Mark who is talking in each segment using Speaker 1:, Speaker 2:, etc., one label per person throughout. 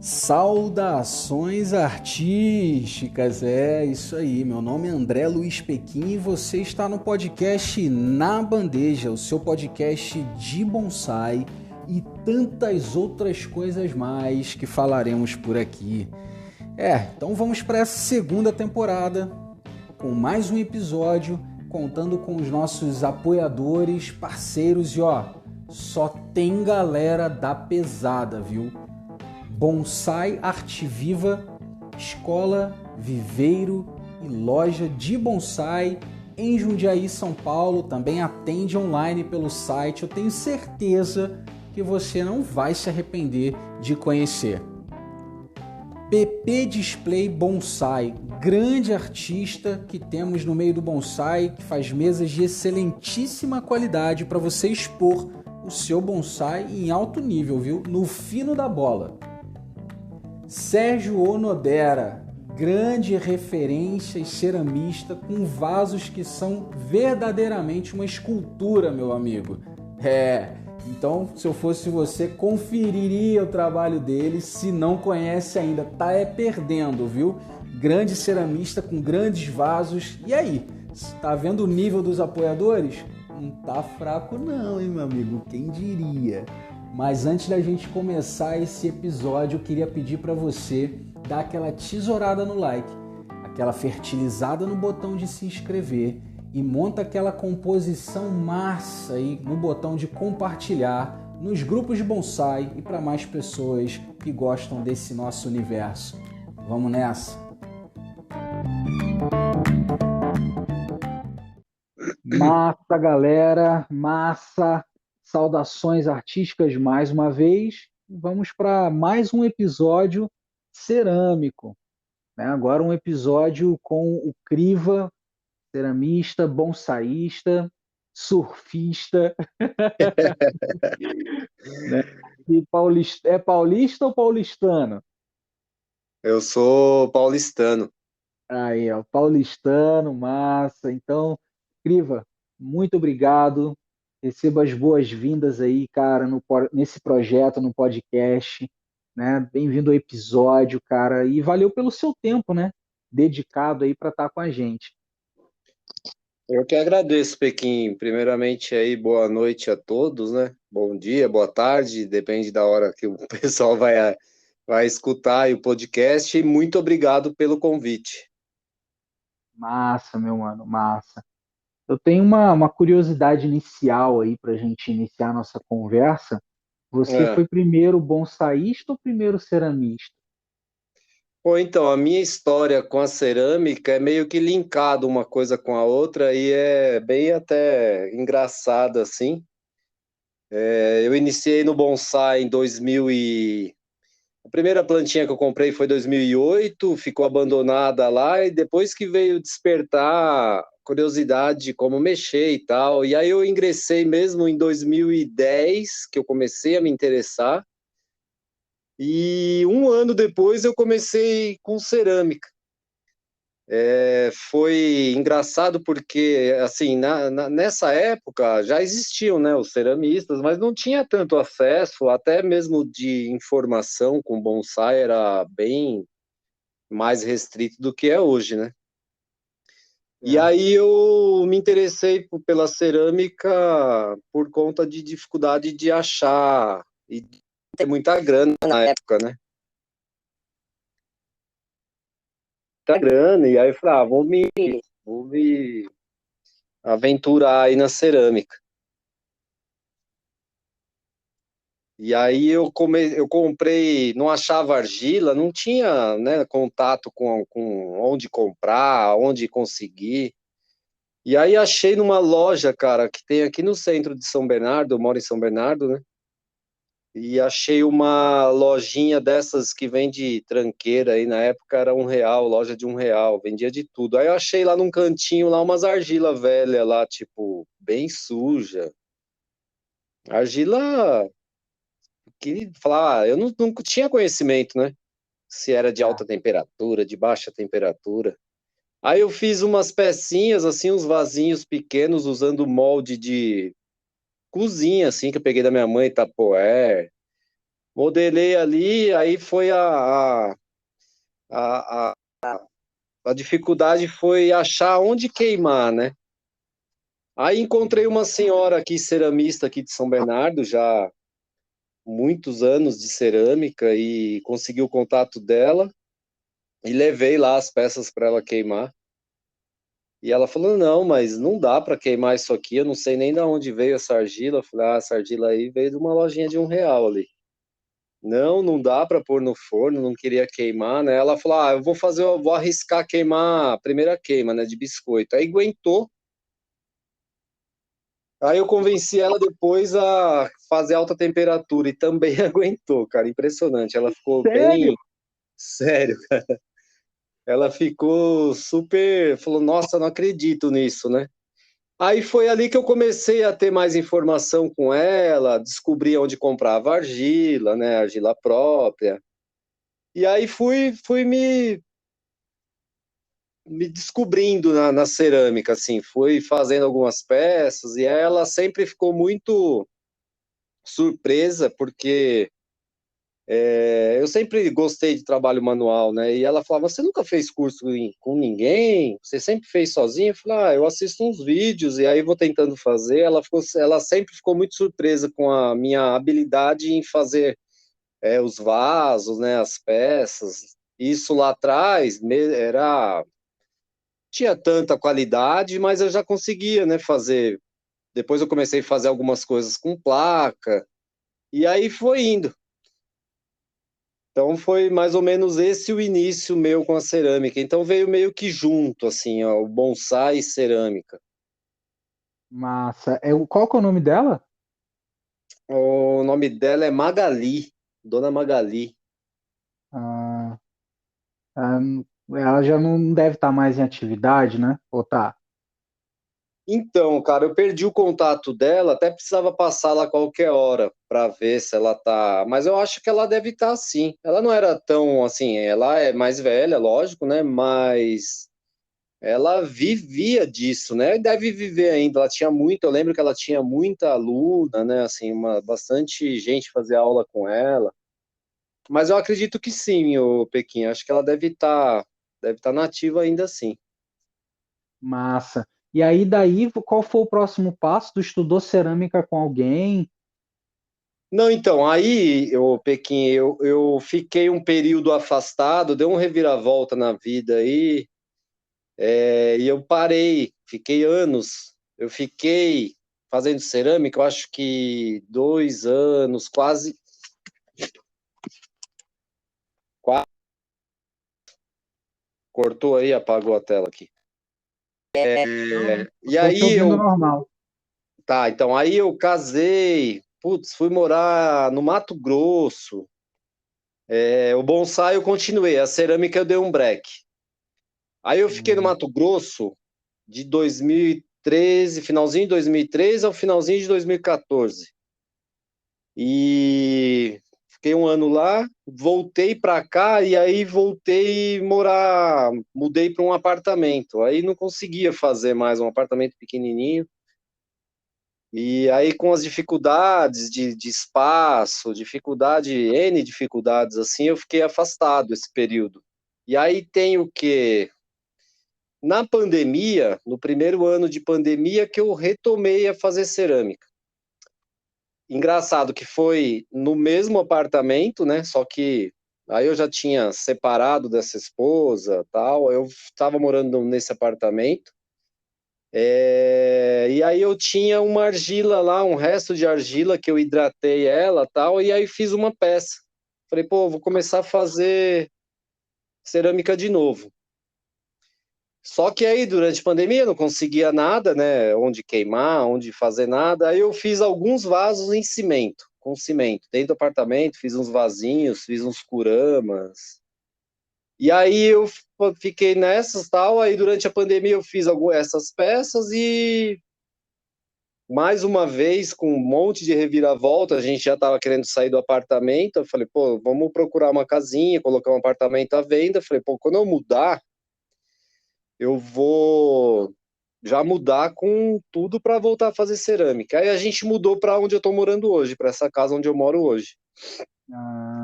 Speaker 1: Saudações artísticas, é isso aí. Meu nome é André Luiz Pequim e você está no podcast Na Bandeja, o seu podcast de bonsai e tantas outras coisas mais que falaremos por aqui. Então vamos para essa segunda temporada com mais um episódio, contando com os nossos apoiadores, parceiros e só tem galera da pesada, viu? Bonsai Arte Viva, escola, viveiro e loja de bonsai em Jundiaí, São Paulo. Também atende online pelo site. Eu tenho certeza que você não vai se arrepender de conhecer. PP Display Bonsai, grande artista que temos no meio do bonsai, que faz mesas de excelentíssima qualidade para você expor o seu bonsai em alto nível, viu? No fino da bola. Sérgio Onodera, grande referência e ceramista com vasos que são verdadeiramente uma escultura, meu amigo. Então, se eu fosse você, conferiria o trabalho dele. Se não conhece ainda, tá perdendo, viu? Grande ceramista com grandes vasos. E aí, tá vendo o nível dos apoiadores? Não tá fraco não, hein, meu amigo? Quem diria? Mas antes da gente começar esse episódio, eu queria pedir para você dar aquela tesourada no like, aquela fertilizada no botão de se inscrever e monta aquela composição massa aí no botão de compartilhar nos grupos de bonsai e para mais pessoas que gostam desse nosso universo. Vamos nessa! Massa, galera! Massa! Saudações artísticas mais uma vez. Vamos para mais um episódio cerâmico, né? Agora um episódio com o Criva, ceramista, bonsaísta, surfista, né? E é paulista ou paulistano?
Speaker 2: Eu sou paulistano.
Speaker 1: Aí, paulistano, massa. Então, Criva, muito obrigado. Receba as boas-vindas aí, cara, nesse projeto, no podcast, né? Bem-vindo ao episódio, cara. E valeu pelo seu tempo, né? Dedicado aí para estar com a gente.
Speaker 2: Eu que agradeço, Pequim. Primeiramente aí, boa noite a todos, né? Bom dia, boa tarde, depende da hora que o pessoal vai escutar aí o podcast. E muito obrigado pelo convite.
Speaker 1: Massa, meu mano, massa. Eu tenho uma curiosidade inicial aí para a gente iniciar a nossa conversa. Você
Speaker 2: É.
Speaker 1: foi primeiro bonsaísta ou primeiro ceramista?
Speaker 2: Bom, então, a minha história com a cerâmica é meio que linkado uma coisa com a outra e é bem até engraçado, assim. Eu iniciei no bonsai em 2000 A primeira plantinha que eu comprei foi em 2008, ficou abandonada lá, e depois que veio despertar curiosidade de como mexer e tal. E aí eu ingressei mesmo em 2010, que eu comecei a me interessar, e um ano depois eu comecei com cerâmica. Foi engraçado porque, assim, nessa época já existiam, né, os ceramistas, mas não tinha tanto acesso, até mesmo de informação com bonsai era bem mais restrito do que é hoje, né? E
Speaker 1: É.
Speaker 2: aí eu me interessei pela cerâmica por conta de dificuldade de achar e de ter muita grana na época, né? Muita grana, e aí eu falei, vou me aventurar aí na cerâmica. E aí eu comprei, não achava argila, não tinha, né, contato com onde comprar, onde conseguir. E aí achei numa loja, cara, que tem aqui no centro de São Bernardo, eu moro em São Bernardo, né? E achei uma lojinha dessas que vende tranqueira aí, na época era R$ 1, loja de R$ 1, vendia de tudo. Aí eu achei lá num cantinho lá umas argila velha lá, tipo, bem suja. Argila que falar, eu não tinha conhecimento, né? Se era de
Speaker 1: É.
Speaker 2: alta temperatura, de baixa temperatura. Aí eu fiz umas pecinhas, assim, uns vasinhos pequenos, usando molde de cozinha, assim, que eu peguei da minha mãe, Tupperware. Modelei ali, aí foi a, a, a dificuldade foi achar onde queimar, né? Aí encontrei uma senhora aqui, ceramista aqui de São Bernardo, já muitos anos de cerâmica, e consegui o contato dela e levei lá as peças para ela queimar. E ela falou: não, mas não dá para queimar isso aqui, eu não sei nem de onde veio essa argila. Eu falei: ah, essa argila aí veio de uma lojinha de R$ 1 ali. Não, não dá para pôr no forno, não queria queimar, né? Ela falou: ah, eu vou arriscar queimar a primeira queima, né, de biscoito. Aí aguentou. Aí eu convenci ela depois a fazer alta temperatura e também aguentou, cara, impressionante. Ela ficou bem
Speaker 1: Sério?
Speaker 2: sério. Ela ficou super, falou: nossa, não acredito nisso, né? Aí foi ali que eu comecei a ter mais informação com ela, descobri onde comprava argila, né, argila própria. E aí fui me descobrindo na cerâmica, assim, fui fazendo algumas peças e ela sempre ficou muito surpresa, porque eu sempre gostei de trabalho manual, né? E ela falava: você nunca fez curso com ninguém? Você sempre fez sozinha? Eu falei: ah, eu assisto uns vídeos e aí vou tentando fazer. Ela sempre ficou muito surpresa com a minha habilidade em fazer os vasos, né? As peças. Isso lá atrás tinha tanta qualidade, mas eu já conseguia, né? Fazer. Depois eu comecei a fazer algumas coisas com placa e aí foi indo. Então foi mais ou menos esse o início meu com a cerâmica. Então veio meio que junto, assim, ó, o bonsai e cerâmica.
Speaker 1: Massa. Qual que é o nome dela?
Speaker 2: O nome dela é Magali, Dona Magali.
Speaker 1: Ah, ah, ela já não deve estar mais em atividade, né? Ou tá?
Speaker 2: Então, cara, eu perdi o contato dela, até precisava passar lá qualquer hora para ver se ela tá. Mas eu acho que ela deve estar sim. Ela não era tão assim, ela é mais velha, lógico, né? Mas ela vivia disso, né? E deve viver ainda. Ela tinha muito, eu lembro que ela tinha muita aluna, né? Assim, bastante gente fazia aula com ela. Mas eu acredito que sim, o Pequim. Acho que ela deve estar nativa ainda sim.
Speaker 1: Massa. E aí, daí, qual foi o próximo passo? Tu estudou cerâmica com alguém?
Speaker 2: Não, então, aí, Pequim, eu fiquei um período afastado, deu um reviravolta na vida aí, e eu parei, fiquei anos. Eu fiquei fazendo cerâmica, eu acho que 2 anos, quase. Cortou aí, apagou a tela aqui.
Speaker 1: Não, não.
Speaker 2: E
Speaker 1: Tô te
Speaker 2: aí
Speaker 1: ouvindo
Speaker 2: eu,
Speaker 1: normal.
Speaker 2: tá, então, aí eu casei, putz, fui morar no Mato Grosso. O bonsai eu continuei, a cerâmica eu dei um break. Aí eu fiquei no
Speaker 1: Hum.
Speaker 2: Mato Grosso de 2013, finalzinho de 2013 ao finalzinho de 2014. E fiquei um ano lá, voltei para cá e aí voltei morar, mudei para um apartamento. Aí não conseguia fazer mais um apartamento pequenininho. E aí, com as dificuldades de espaço, N dificuldades, assim, eu fiquei afastado esse período. E aí tem o quê? Na pandemia, no primeiro ano de pandemia, que eu retomei a fazer cerâmica. Engraçado que foi no mesmo apartamento, né? Só que aí eu já tinha separado dessa esposa, tal. Eu estava morando nesse apartamento. E aí eu tinha uma argila lá, um resto de argila que eu hidratei ela, tal, e aí fiz uma peça. Falei: pô, vou começar a fazer cerâmica de novo. Só que aí, durante a pandemia, eu não conseguia nada, né? Onde queimar, onde fazer nada. Aí eu fiz alguns vasos em cimento, com cimento. Dentro do apartamento, fiz uns vasinhos, fiz uns curamas. E aí eu fiquei nessas tal. Aí durante a pandemia eu fiz essas peças e mais uma vez, com um monte de reviravolta, a gente já estava querendo sair do apartamento. Eu falei: pô, vamos procurar uma casinha, colocar um apartamento à venda. Eu falei: pô, quando eu mudar, eu vou já mudar com tudo para voltar a fazer cerâmica. Aí a gente mudou para onde eu estou morando hoje, para essa casa onde eu moro hoje.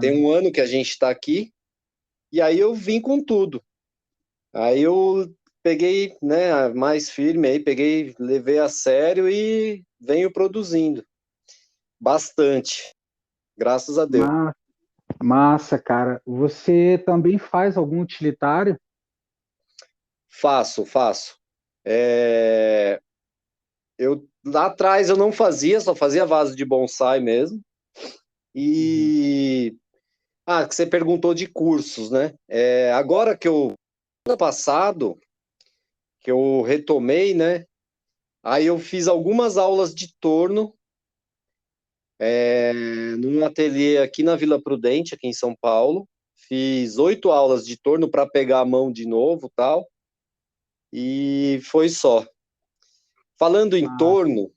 Speaker 2: Tem
Speaker 1: Ah,
Speaker 2: um ano que a gente está aqui, e aí eu vim com tudo. Aí eu peguei, né, mais firme aí, peguei, levei a sério e venho produzindo bastante, graças a Deus.
Speaker 1: ma- massa, cara. Você também faz algum utilitário?
Speaker 2: Faço, faço. É, eu lá atrás eu não fazia, só fazia vaso de bonsai mesmo.
Speaker 1: Uhum.
Speaker 2: E que você perguntou de cursos, né? Agora que eu ano passado que eu retomei, né? Aí eu fiz algumas aulas de torno num ateliê aqui na Vila Prudente, aqui em São Paulo. Fiz 8 aulas de torno para pegar a mão de novo, tal. E foi só. Falando em
Speaker 1: Massa.
Speaker 2: torno,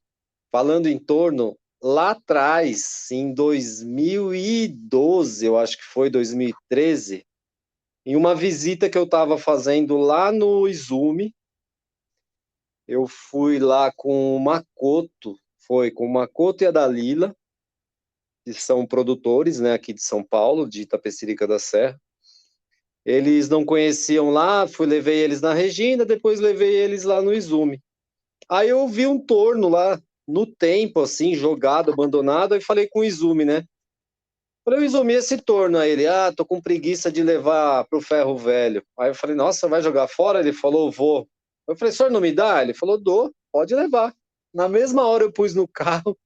Speaker 2: falando em torno, lá atrás, em 2012, eu acho que foi 2013, em uma visita que eu estava fazendo lá no Izumi, eu fui lá com o Makoto, foi com o Makoto e a Dalila, que são produtores, né, aqui de São Paulo, de Itapecerica da Serra. Eles não conheciam lá, levei eles na Regina, depois levei eles lá no Izumi. Aí eu vi um torno lá no tempo, assim, jogado, abandonado, aí falei com o Izumi, né? Falei, Izumi, esse torno aí, ele, tô com preguiça de levar pro ferro velho. Aí eu falei, nossa, vai jogar fora? Ele falou, vou. Eu falei, senhor, não me dá? Ele falou, dou, pode levar. Na mesma hora eu pus no carro,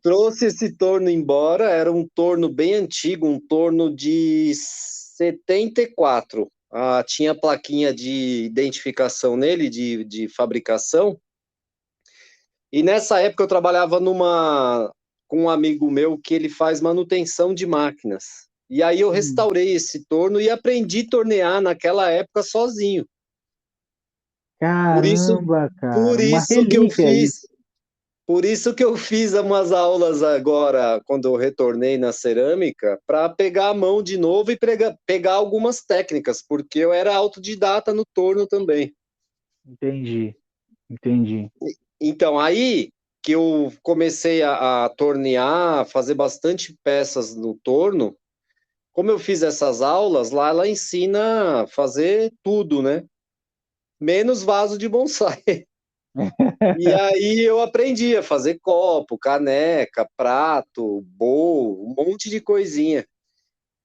Speaker 2: trouxe esse torno embora, era um torno bem antigo, um torno de 74. Tinha plaquinha de identificação nele, de fabricação, e nessa época eu trabalhava com um amigo meu que ele faz manutenção de máquinas. E aí eu
Speaker 1: Hum.
Speaker 2: restaurei esse torno e aprendi a tornear naquela época sozinho. Por isso,
Speaker 1: Caramba,
Speaker 2: por
Speaker 1: cara, uma
Speaker 2: isso que eu
Speaker 1: relíquia
Speaker 2: fiz,
Speaker 1: isso.
Speaker 2: por isso que eu fiz umas aulas agora, quando eu retornei na cerâmica, para pegar a mão de novo e pegar algumas técnicas, porque eu era autodidata no torno também.
Speaker 1: Entendi, entendi.
Speaker 2: Então, aí que eu comecei a tornear, fazer bastante peças no torno, como eu fiz essas aulas, lá ela ensina a fazer tudo, né? Menos vaso de bonsai. E aí eu aprendi a fazer copo, caneca, prato, bowl, um monte de coisinha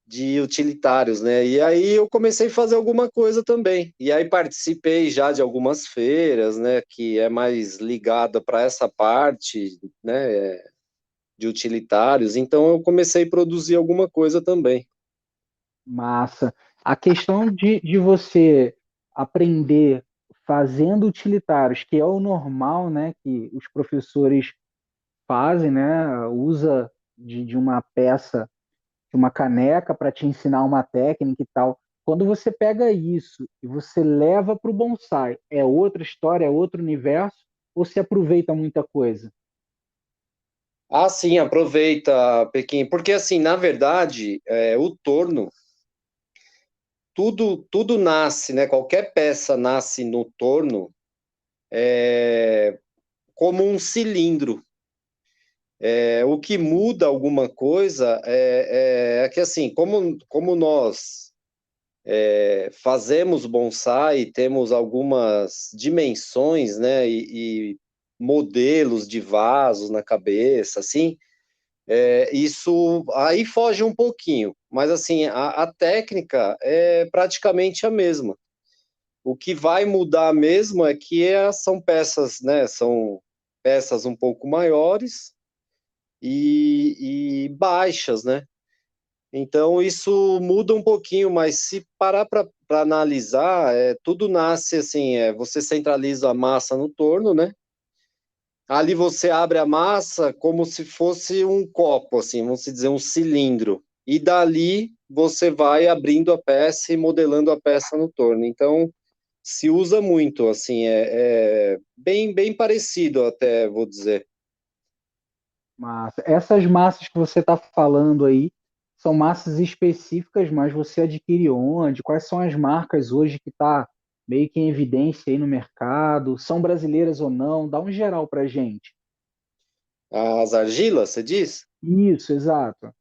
Speaker 2: de utilitários, né? E aí eu comecei a fazer alguma coisa também. E aí participei já de algumas feiras, né? Que é mais ligada para essa parte, né? De utilitários. Então eu comecei a produzir alguma coisa também.
Speaker 1: Massa. A questão de você aprender fazendo utilitários, que é o normal, né, que os professores fazem, né, usa de uma peça, de uma caneca para te ensinar uma técnica e tal. Quando você pega isso e você leva para o bonsai, é outra história, é outro universo, ou se aproveita muita coisa?
Speaker 2: Sim, aproveita, Pequim, porque assim, na verdade, o torno, tudo nasce, né? Qualquer peça nasce no torno como um cilindro. O que muda alguma coisa é que assim, como nós fazemos bonsai, temos algumas dimensões, né? E modelos de vasos na cabeça, assim. Isso aí foge um pouquinho, mas assim, a técnica é praticamente a mesma. O que vai mudar mesmo é que são peças, né? São peças um pouco maiores e baixas, né? Então isso muda um pouquinho, mas se parar para analisar, tudo nasce assim, você centraliza a massa no torno, né? Ali você abre a massa como se fosse um copo, assim, vamos dizer, um cilindro. E dali você vai abrindo a peça e modelando a peça no torno. Então, se usa muito, assim, é bem parecido até, vou dizer.
Speaker 1: Massa. Essas massas que você está falando aí são massas específicas, mas você adquire onde? Quais são as marcas hoje que está meio que em evidência aí no mercado? São brasileiras ou não? Dá um geral para gente.
Speaker 2: As argilas, você diz?
Speaker 1: Isso, exato.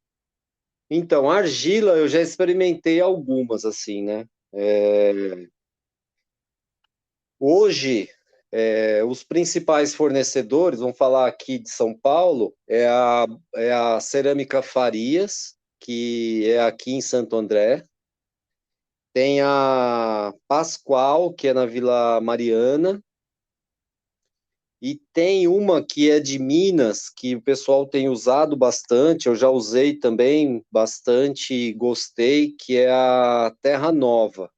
Speaker 2: Então, argila eu já experimentei algumas, assim, né? Hoje, os principais fornecedores, vamos falar aqui de São Paulo, é a Cerâmica Farias, que é aqui em Santo André. Tem a Pascoal, que é na Vila Mariana. E tem uma que é de Minas, que o pessoal tem usado bastante, eu já usei também bastante e gostei, que é a Terra Nova.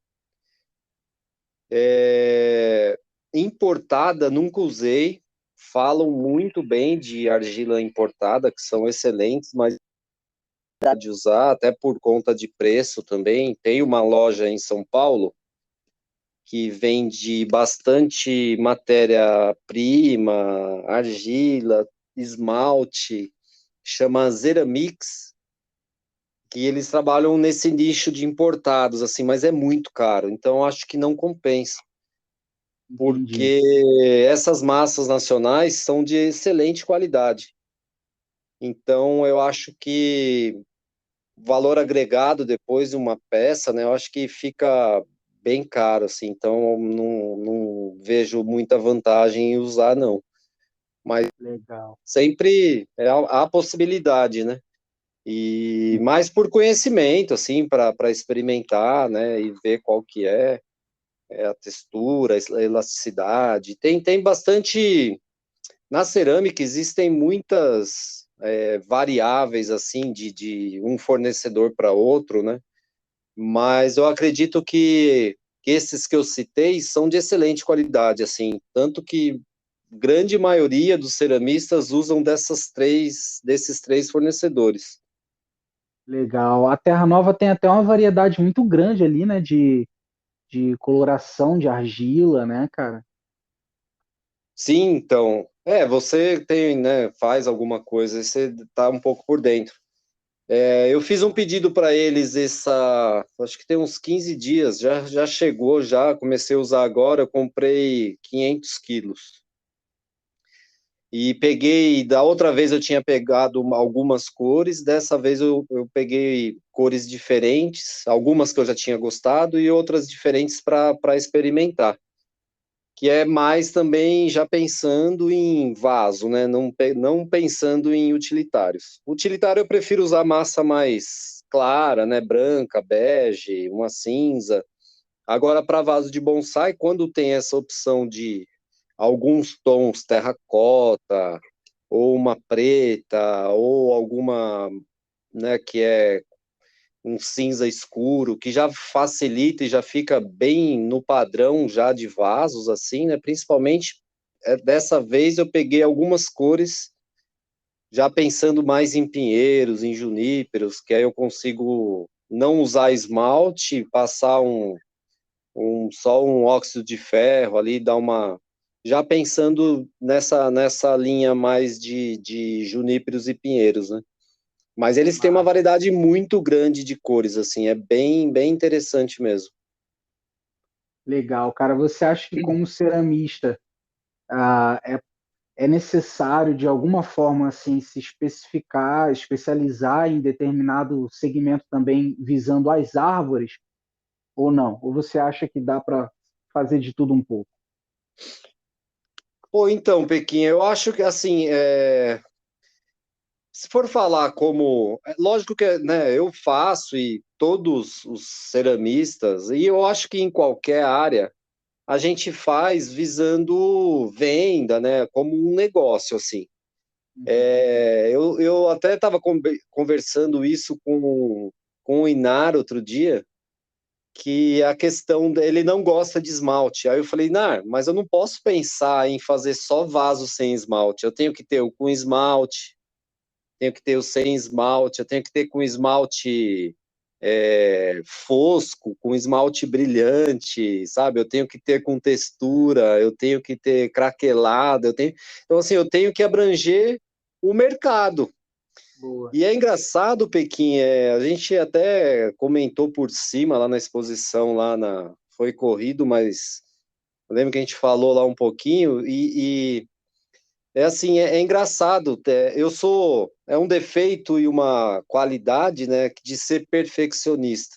Speaker 2: É, importada, nunca usei. Falam muito bem de argila importada, que são excelentes, mas de usar, até por conta de preço também. Tem uma loja em São Paulo que vende bastante matéria-prima, argila, esmalte, chama Zeramix, que eles trabalham nesse nicho de importados, assim, mas é muito caro, então acho que não compensa,
Speaker 1: Entendi.
Speaker 2: porque essas massas nacionais são de excelente qualidade. Então eu acho que valor agregado depois de uma peça, né, eu acho que fica bem caro, assim, então não vejo muita vantagem em usar, não. Mas
Speaker 1: Legal.
Speaker 2: sempre há a possibilidade, né? E mais por conhecimento, assim, para experimentar, né, e ver qual que é a textura, a elasticidade. Tem bastante. Na cerâmica existem muitas variáveis, assim, de um fornecedor para outro, né? Mas eu acredito que esses que eu citei são de excelente qualidade, assim, tanto que grande maioria dos ceramistas usam desses três fornecedores.
Speaker 1: Legal. A Terra Nova tem até uma variedade muito grande ali, né, de coloração de argila, né, cara?
Speaker 2: Sim, então, você tem, né, faz alguma coisa, e você tá um pouco por dentro. Eu fiz um pedido para eles acho que tem uns 15 dias, já chegou, já comecei a usar agora, eu comprei 500 quilos. E peguei, da outra vez eu tinha pegado algumas cores, dessa vez eu peguei cores diferentes, algumas que eu já tinha gostado e outras diferentes para experimentar. Que é mais também já pensando em vaso, né? Não pensando em utilitários. Utilitário eu prefiro usar massa mais clara, né? Branca, bege, uma cinza. Agora, para vaso de bonsai, quando tem essa opção de alguns tons terracota, ou uma preta, ou alguma, né, que é um cinza escuro, que já facilita e já fica bem no padrão já de vasos, assim, né? Principalmente, dessa vez eu peguei algumas cores, já pensando mais em pinheiros, em juníperos, que aí eu consigo não usar esmalte, passar só um óxido de ferro ali, dar uma. Já pensando nessa linha mais de juníperos e pinheiros, né? Mas eles têm uma
Speaker 1: Massa.
Speaker 2: variedade muito grande de cores, assim, é bem interessante mesmo.
Speaker 1: Legal, cara. Você acha que como ceramista, é necessário de alguma forma assim se especificar, especializar em determinado segmento também visando as árvores ou não? Ou você acha que dá para fazer de tudo um pouco?
Speaker 2: Pô, então, Pequim, eu acho que, assim, se for falar como. Lógico que né, eu faço e todos os ceramistas, e eu acho que em qualquer área, a gente faz visando venda, né, como um negócio, assim.
Speaker 1: Uhum.
Speaker 2: Eu até estava conversando isso com o Inar outro dia, que a questão ele não gosta de esmalte. Aí eu falei, Inar, mas eu não posso pensar em fazer só vaso sem esmalte. Eu tenho que ter o com esmalte, tenho que ter o sem esmalte, eu tenho que ter com esmalte fosco, com esmalte brilhante, sabe? Eu tenho que ter com textura, eu tenho que ter craquelado, então assim, eu tenho que abranger o mercado.
Speaker 1: Boa.
Speaker 2: E é engraçado, Pequim, a gente até comentou por cima lá na exposição, foi corrido, mas eu lembro que a gente falou lá um pouquinho, É assim, é engraçado. É um defeito e uma qualidade, né, de ser perfeccionista.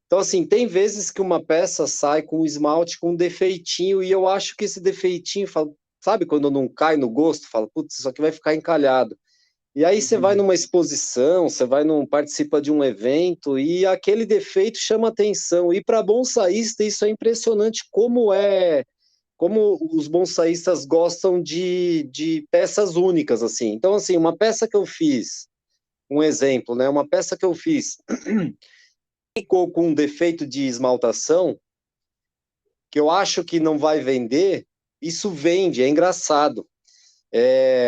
Speaker 2: Então, assim, tem vezes que uma peça sai com um esmalte com um defeitinho e eu acho que esse defeitinho, sabe, quando não cai no gosto, fala, putz, isso aqui vai ficar encalhado. E aí você vai
Speaker 1: Uhum.
Speaker 2: numa exposição, participa de um evento e aquele defeito chama atenção. E para bonsaísta isso é impressionante como os bonsaístas gostam de peças únicas assim. Então assim, uma peça que eu fiz, um exemplo, né? Uma peça que eu fiz ficou com um defeito de esmaltação que eu acho que não vai vender, isso vende, é engraçado.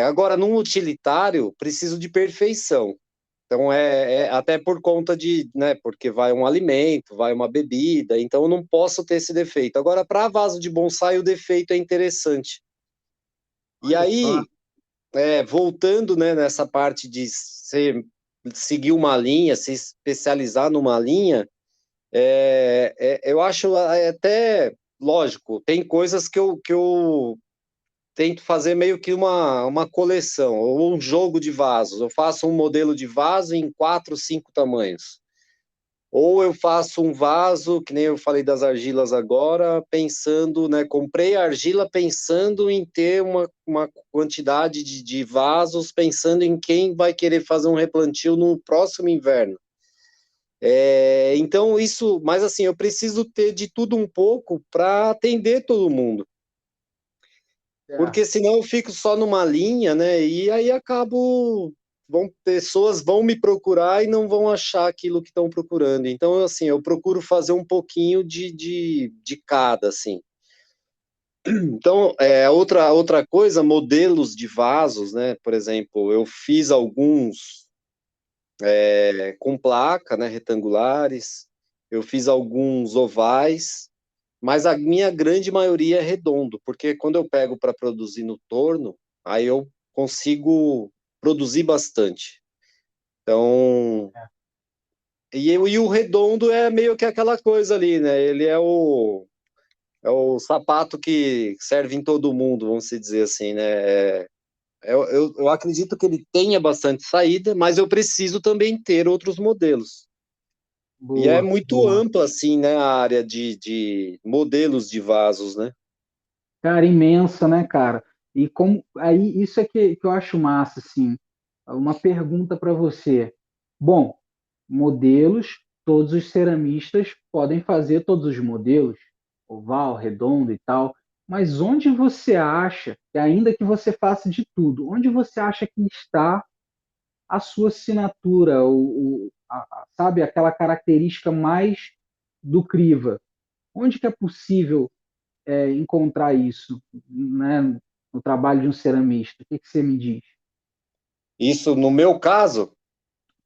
Speaker 2: Agora, num utilitário, preciso de perfeição. Então, até por conta de, né, porque vai um alimento, vai uma bebida, então eu não posso ter esse defeito. Agora, para vaso de bonsai, o defeito é interessante. E
Speaker 1: Olha só.
Speaker 2: aí, voltando, né, nessa parte de seguir uma linha, se especializar numa linha, eu acho até lógico, tem coisas que eu tento fazer meio que uma coleção, ou um jogo de vasos. Eu faço um modelo de vaso em 4, 5 tamanhos. Ou eu faço um vaso, que nem eu falei das argilas agora, pensando, né? Comprei a argila pensando em ter uma quantidade de vasos, pensando em quem vai querer fazer um replantio no próximo inverno. Então, isso, mas assim, eu preciso ter de tudo um pouco para atender todo mundo.
Speaker 1: É.
Speaker 2: Porque senão eu fico só numa linha, né? E aí pessoas vão me procurar e não vão achar aquilo que estão procurando. Então, assim, eu procuro fazer um pouquinho de cada, assim. Então, outra coisa, modelos de vasos, né? Por exemplo, eu fiz alguns com placa, né? Retangulares. Eu fiz alguns ovais, mas a minha grande maioria é redondo, porque quando eu pego para produzir no torno, aí eu consigo produzir bastante. Então, e o redondo é meio que aquela coisa ali, né? Ele é o sapato que serve em todo mundo, vamos se dizer assim, né? Eu acredito que ele tenha bastante saída, mas eu preciso também ter outros modelos. E é
Speaker 1: Boa,
Speaker 2: muito
Speaker 1: boa.
Speaker 2: ampla, assim, né, a área de modelos de vasos, né?
Speaker 1: Cara, imensa, né, cara? E como aí isso é que eu acho massa, assim. Uma pergunta para você. Bom, modelos, todos os ceramistas podem fazer todos os modelos, oval, redondo e tal. Mas onde você acha, que ainda que você faça de tudo, onde você acha que está a sua assinatura, sabe, aquela característica mais do criva? Onde que é possível encontrar isso, né, no trabalho de um ceramista? O que que você me diz?
Speaker 2: Isso, no meu caso,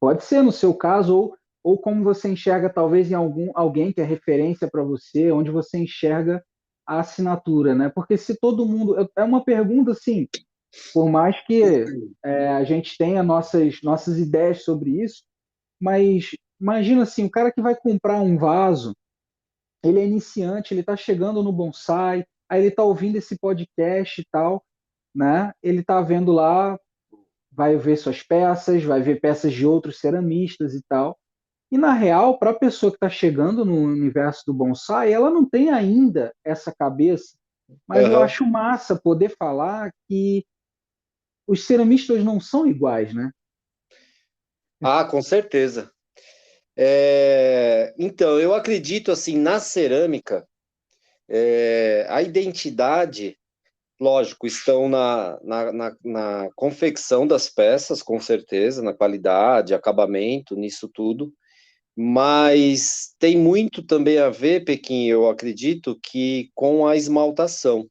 Speaker 1: Pode ser no seu caso, ou como você enxerga, talvez em alguém que é referência para você, onde você enxerga a assinatura, né? Porque se todo mundo. É uma pergunta assim, por mais que a gente tenha nossas ideias sobre isso, mas imagina assim, o cara que vai comprar um vaso, ele é iniciante, ele está chegando no bonsai, aí ele está ouvindo esse podcast e tal, né? Ele está vendo lá, vai ver suas peças, vai ver peças de outros ceramistas e tal. E na real, para a pessoa que está chegando no universo do bonsai, ela não tem ainda essa cabeça. Mas eu
Speaker 2: aham.
Speaker 1: acho massa poder falar que os ceramistas não são iguais, né?
Speaker 2: Ah, com certeza. Então, eu acredito assim na cerâmica, a identidade, lógico, estão na confecção das peças, com certeza, na qualidade, acabamento, nisso tudo, mas tem muito também a ver, Pequim, eu acredito, que com a esmaltação.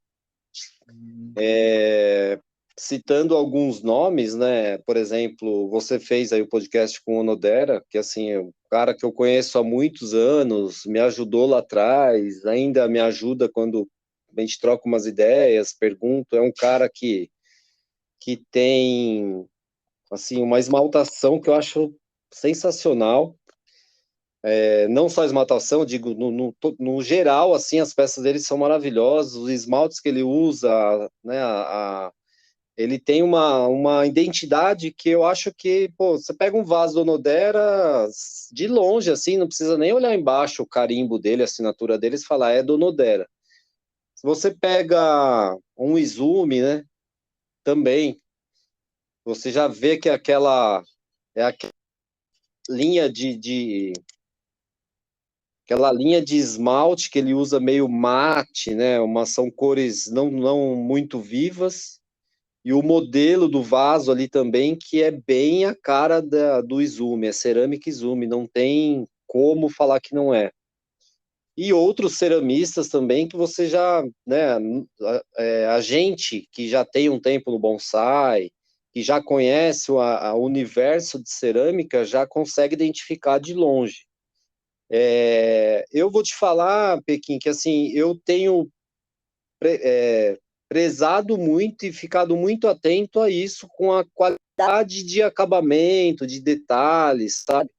Speaker 2: É, citando alguns nomes, né? Por exemplo, você fez aí o podcast com o Onodera, que assim, é um cara que eu conheço há muitos anos, me ajudou lá atrás, ainda me ajuda quando a gente troca umas ideias, pergunto, é um cara que tem assim uma esmaltação que eu acho sensacional. Não só a esmaltação, digo, no geral, assim, as peças dele são maravilhosas, os esmaltes que ele usa, né, ele tem uma identidade que eu acho que, pô, você pega um vaso do Onodera de longe, assim, não precisa nem olhar embaixo o carimbo dele, a assinatura deles, falar é do Onodera. Se você pega um Izumi, né, também, você já vê que é aquela linha aquela linha de esmalte que ele usa meio mate, né, são cores não muito vivas, e o modelo do vaso ali também, que é bem a cara do Izumi, é cerâmica Izumi, não tem como falar que não é. E outros ceramistas também que você já, né, a gente que já tem um tempo no bonsai, que já conhece o universo de cerâmica, já consegue identificar de longe. Eu vou te falar, Pequim, que assim, eu tenho prezado muito e ficado muito atento a isso com a qualidade de acabamento, de detalhes, sabe?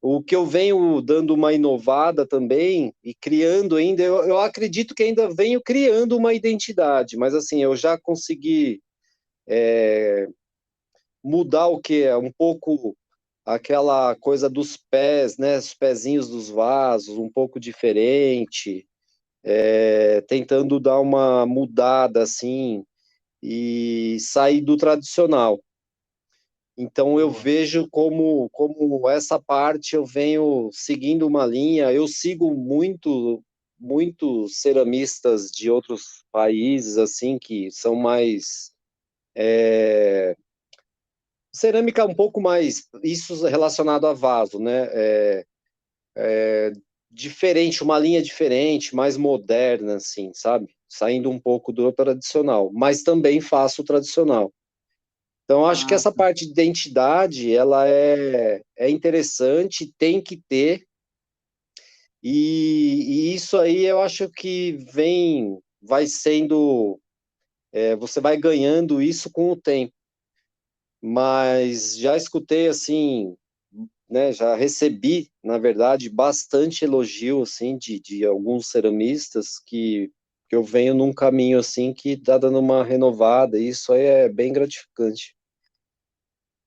Speaker 2: O que eu venho dando uma inovada também e criando ainda, eu acredito que ainda venho criando uma identidade, mas assim, eu já consegui mudar o que é um pouco aquela coisa dos pés, né? Os pezinhos dos vasos, um pouco diferente, tentando dar uma mudada assim e sair do tradicional. Então eu
Speaker 1: Boa.
Speaker 2: vejo como essa parte eu venho seguindo uma linha, eu sigo muitos ceramistas de outros países assim que são mais cerâmica um pouco mais isso relacionado a vaso, né? Diferente, uma linha diferente, mais moderna assim, sabe? Saindo um pouco do tradicional, mas também faço o tradicional. Então, acho que
Speaker 1: Ah,
Speaker 2: essa parte de identidade, ela é interessante, tem que ter, e isso aí eu acho que vai sendo, você vai ganhando isso com o tempo. Mas já escutei, assim, né, já recebi, na verdade, bastante elogio, assim, de alguns ceramistas que eu venho num caminho, assim, que tá dando uma renovada, e isso aí é bem gratificante.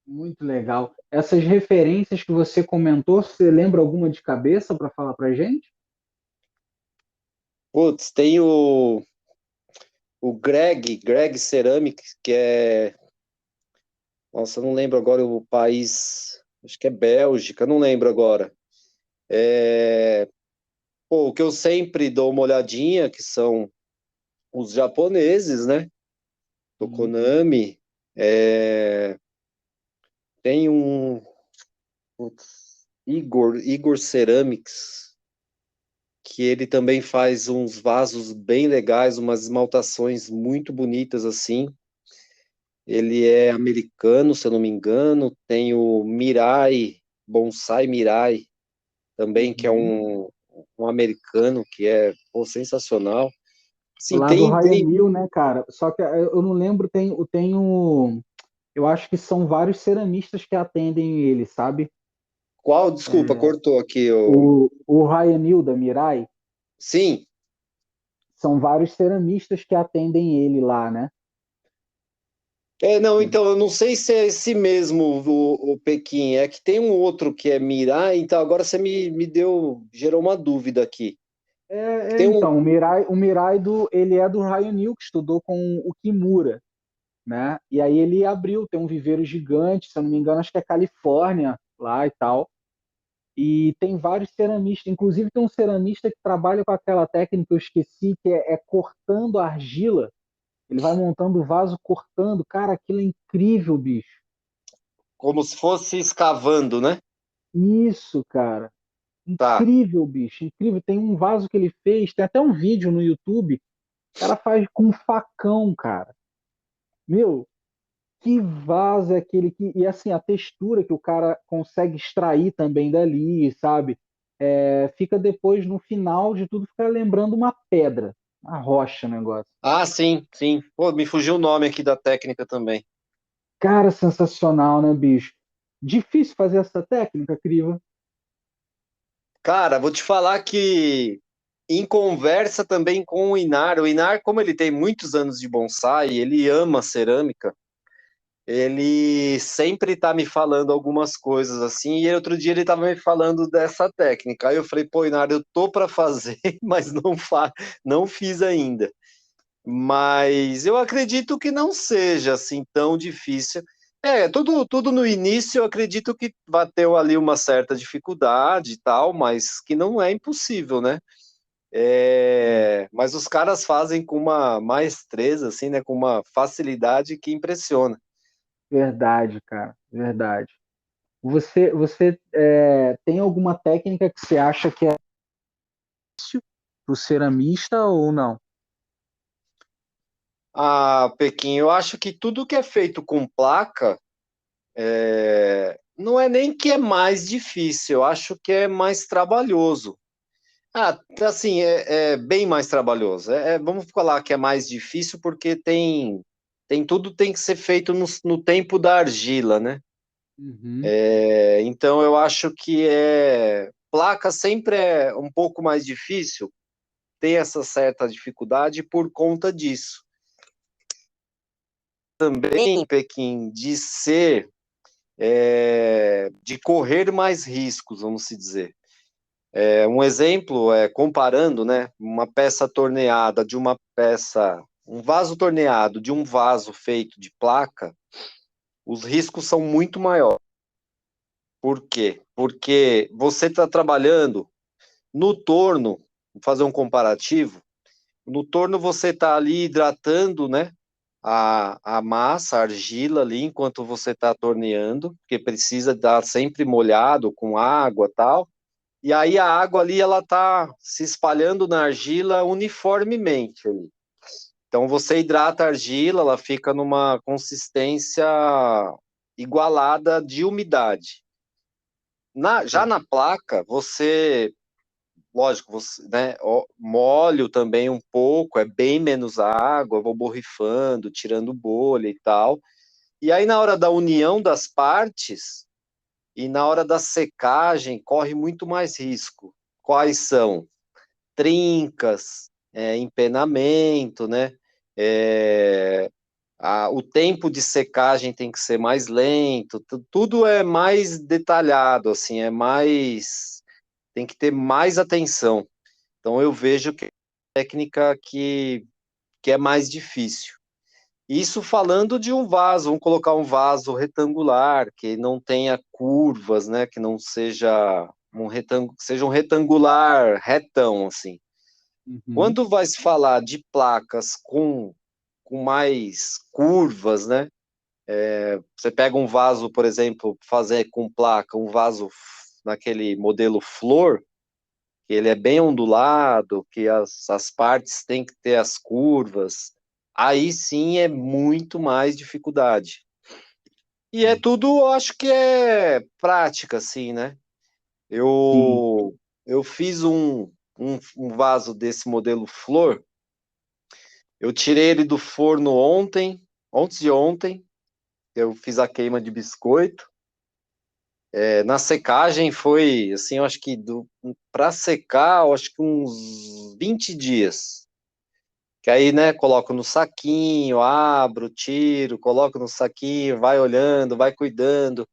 Speaker 1: muito legal. Essas referências que você comentou, você lembra alguma de cabeça para falar para gente?
Speaker 2: Putz, tem o Greg Ceramics, que é. Nossa, eu não lembro agora o país. Acho que é Bélgica, não lembro agora. Pô, o que eu sempre dou uma olhadinha, que são os japoneses, né?
Speaker 1: Sim.
Speaker 2: Tokonami. é, Tem um. Putz, Igor Ceramics, que ele também faz uns vasos bem legais, umas esmaltações muito bonitas assim. Ele é americano, se eu não me engano. Tem o Mirai, Bonsai Mirai, também, que é
Speaker 1: Uhum.
Speaker 2: um americano que é, pô, sensacional. Sim,
Speaker 1: Lá do Ryan
Speaker 2: tem.
Speaker 1: Hill, né, cara? Só que eu não lembro, eu acho que são vários ceramistas que atendem ele, sabe?
Speaker 2: Qual? Desculpa, cortou aqui.
Speaker 1: O Ryan Hill da Mirai,
Speaker 2: Sim.
Speaker 1: são vários ceramistas que atendem ele lá, né?
Speaker 2: Não, então, eu não sei se é esse mesmo, o Pequim. É que tem um outro que é Mirai, então agora você gerou uma dúvida aqui. Tem um.
Speaker 1: Então, ele é do Ryan Hill, que estudou com o Kimura, né? E aí ele abriu, tem um viveiro gigante, se eu não me engano, acho que é Califórnia lá e tal. E tem vários ceramistas, inclusive tem um ceramista que trabalha com aquela técnica que eu esqueci, que é cortando a argila. Ele vai montando o vaso cortando. Cara, aquilo é incrível, bicho.
Speaker 2: Como se fosse escavando, né?
Speaker 1: Isso, cara.
Speaker 2: Tá.
Speaker 1: Incrível, bicho. Incrível. Tem um vaso que ele fez, tem até um vídeo no YouTube. O cara faz com um facão, cara. Meu, que vaso é aquele que. E assim, a textura que o cara consegue extrair também dali, sabe? Fica depois, no final de tudo, fica lembrando uma pedra, uma rocha o negócio.
Speaker 2: Ah, sim, sim. Pô, me fugiu o nome aqui da técnica também.
Speaker 1: Cara, sensacional, né, bicho? Difícil fazer essa técnica, Criva.
Speaker 2: Cara, vou te falar que em conversa também com o Inar, como ele tem muitos anos de bonsai, ele ama cerâmica. ele sempre está me falando algumas coisas assim, e outro dia ele estava me falando dessa técnica. Aí eu falei, pô, Inário, eu tô para fazer, mas não fiz ainda. Mas eu acredito que não seja assim tão difícil. Tudo no início eu acredito que vai ter ali uma certa dificuldade e tal, mas que não é impossível, né? Mas os caras fazem com uma maestreza, assim, né? Com uma facilidade que impressiona.
Speaker 1: Verdade, cara, verdade. Você tem alguma técnica que você acha que é pro ceramista ou não?
Speaker 2: Ah, Pequim, eu acho que tudo que é feito com placa não é nem que é mais difícil, eu acho que é mais trabalhoso. Ah, assim, é bem mais trabalhoso. Vamos falar que é mais difícil porque tudo tem que ser feito no tempo da argila, né?
Speaker 1: Uhum.
Speaker 2: Então eu acho que placa sempre é um pouco mais difícil, tem essa certa dificuldade por conta disso. Também, Pequim, de correr mais riscos, vamos se dizer. Um exemplo é comparando, né, uma peça torneada de uma peça, um vaso torneado de um vaso feito de placa, os riscos são muito maiores. Por quê? Porque você está trabalhando no torno, vou fazer um comparativo, no torno você está ali hidratando, né, a massa, a argila ali, enquanto você está torneando, porque precisa estar sempre molhado com água e tal. E aí a água ali ela tá se espalhando na argila uniformemente ali. Então você hidrata a argila, ela fica numa consistência igualada de umidade. Já na placa, lógico, você, né, molho também um pouco, é bem menos água, vou borrifando, tirando bolha e tal. E aí na hora da união das partes e na hora da secagem corre muito mais risco. Quais são? Trincas, empenamento, né? É, o tempo de secagem tem que ser mais lento, tudo é mais detalhado, assim, tem que ter mais atenção. Então eu vejo que é uma técnica que é mais difícil. Isso falando de um vaso, vamos colocar um vaso retangular, que não tenha curvas, né? Que não seja seja um retangular retão, assim.
Speaker 1: Uhum.
Speaker 2: Quando vai se falar de placas com mais curvas, né? Você pega um vaso, por exemplo, fazer com placa, um vaso naquele modelo flor, que ele é bem ondulado, que as partes têm que ter as curvas, aí sim é muito mais dificuldade. E é tudo, eu acho que é prática, assim, né?
Speaker 1: Sim.
Speaker 2: Eu fiz um vaso desse modelo flor. Eu tirei ele do forno antes de ontem, eu fiz a queima de biscoito. Na secagem foi, assim, eu acho que para secar, eu acho que uns 20 dias. Que aí, né, coloco no saquinho, abro, tiro, coloco no saquinho, vai olhando, vai cuidando.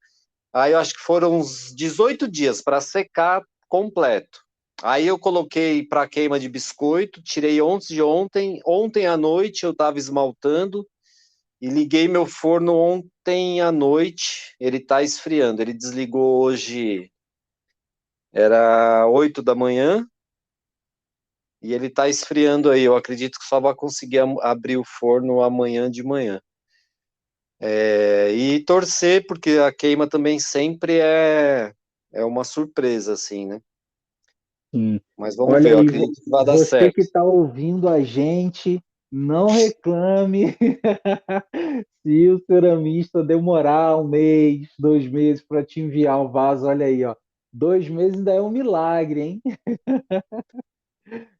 Speaker 2: Aí eu acho que foram uns 18 dias para secar completo. Aí eu coloquei para queima de biscoito, tirei antes de ontem. Ontem à noite eu estava esmaltando e liguei meu forno ontem à noite. Ele está esfriando. Ele desligou hoje, era 8 da manhã, e ele está esfriando aí. Eu acredito que só vai conseguir abrir o forno amanhã de manhã. E torcer, porque a queima também sempre é uma surpresa, assim, né?
Speaker 1: Sim.
Speaker 2: Mas vamos
Speaker 1: Olha
Speaker 2: ver, eu
Speaker 1: aí,
Speaker 2: acredito que vai dar
Speaker 1: você que
Speaker 2: certo.
Speaker 1: está ouvindo a gente, não reclame se o ceramista demorar um mês, 2 meses para te enviar o vaso. Olha aí, ó. 2 meses ainda é um milagre, hein?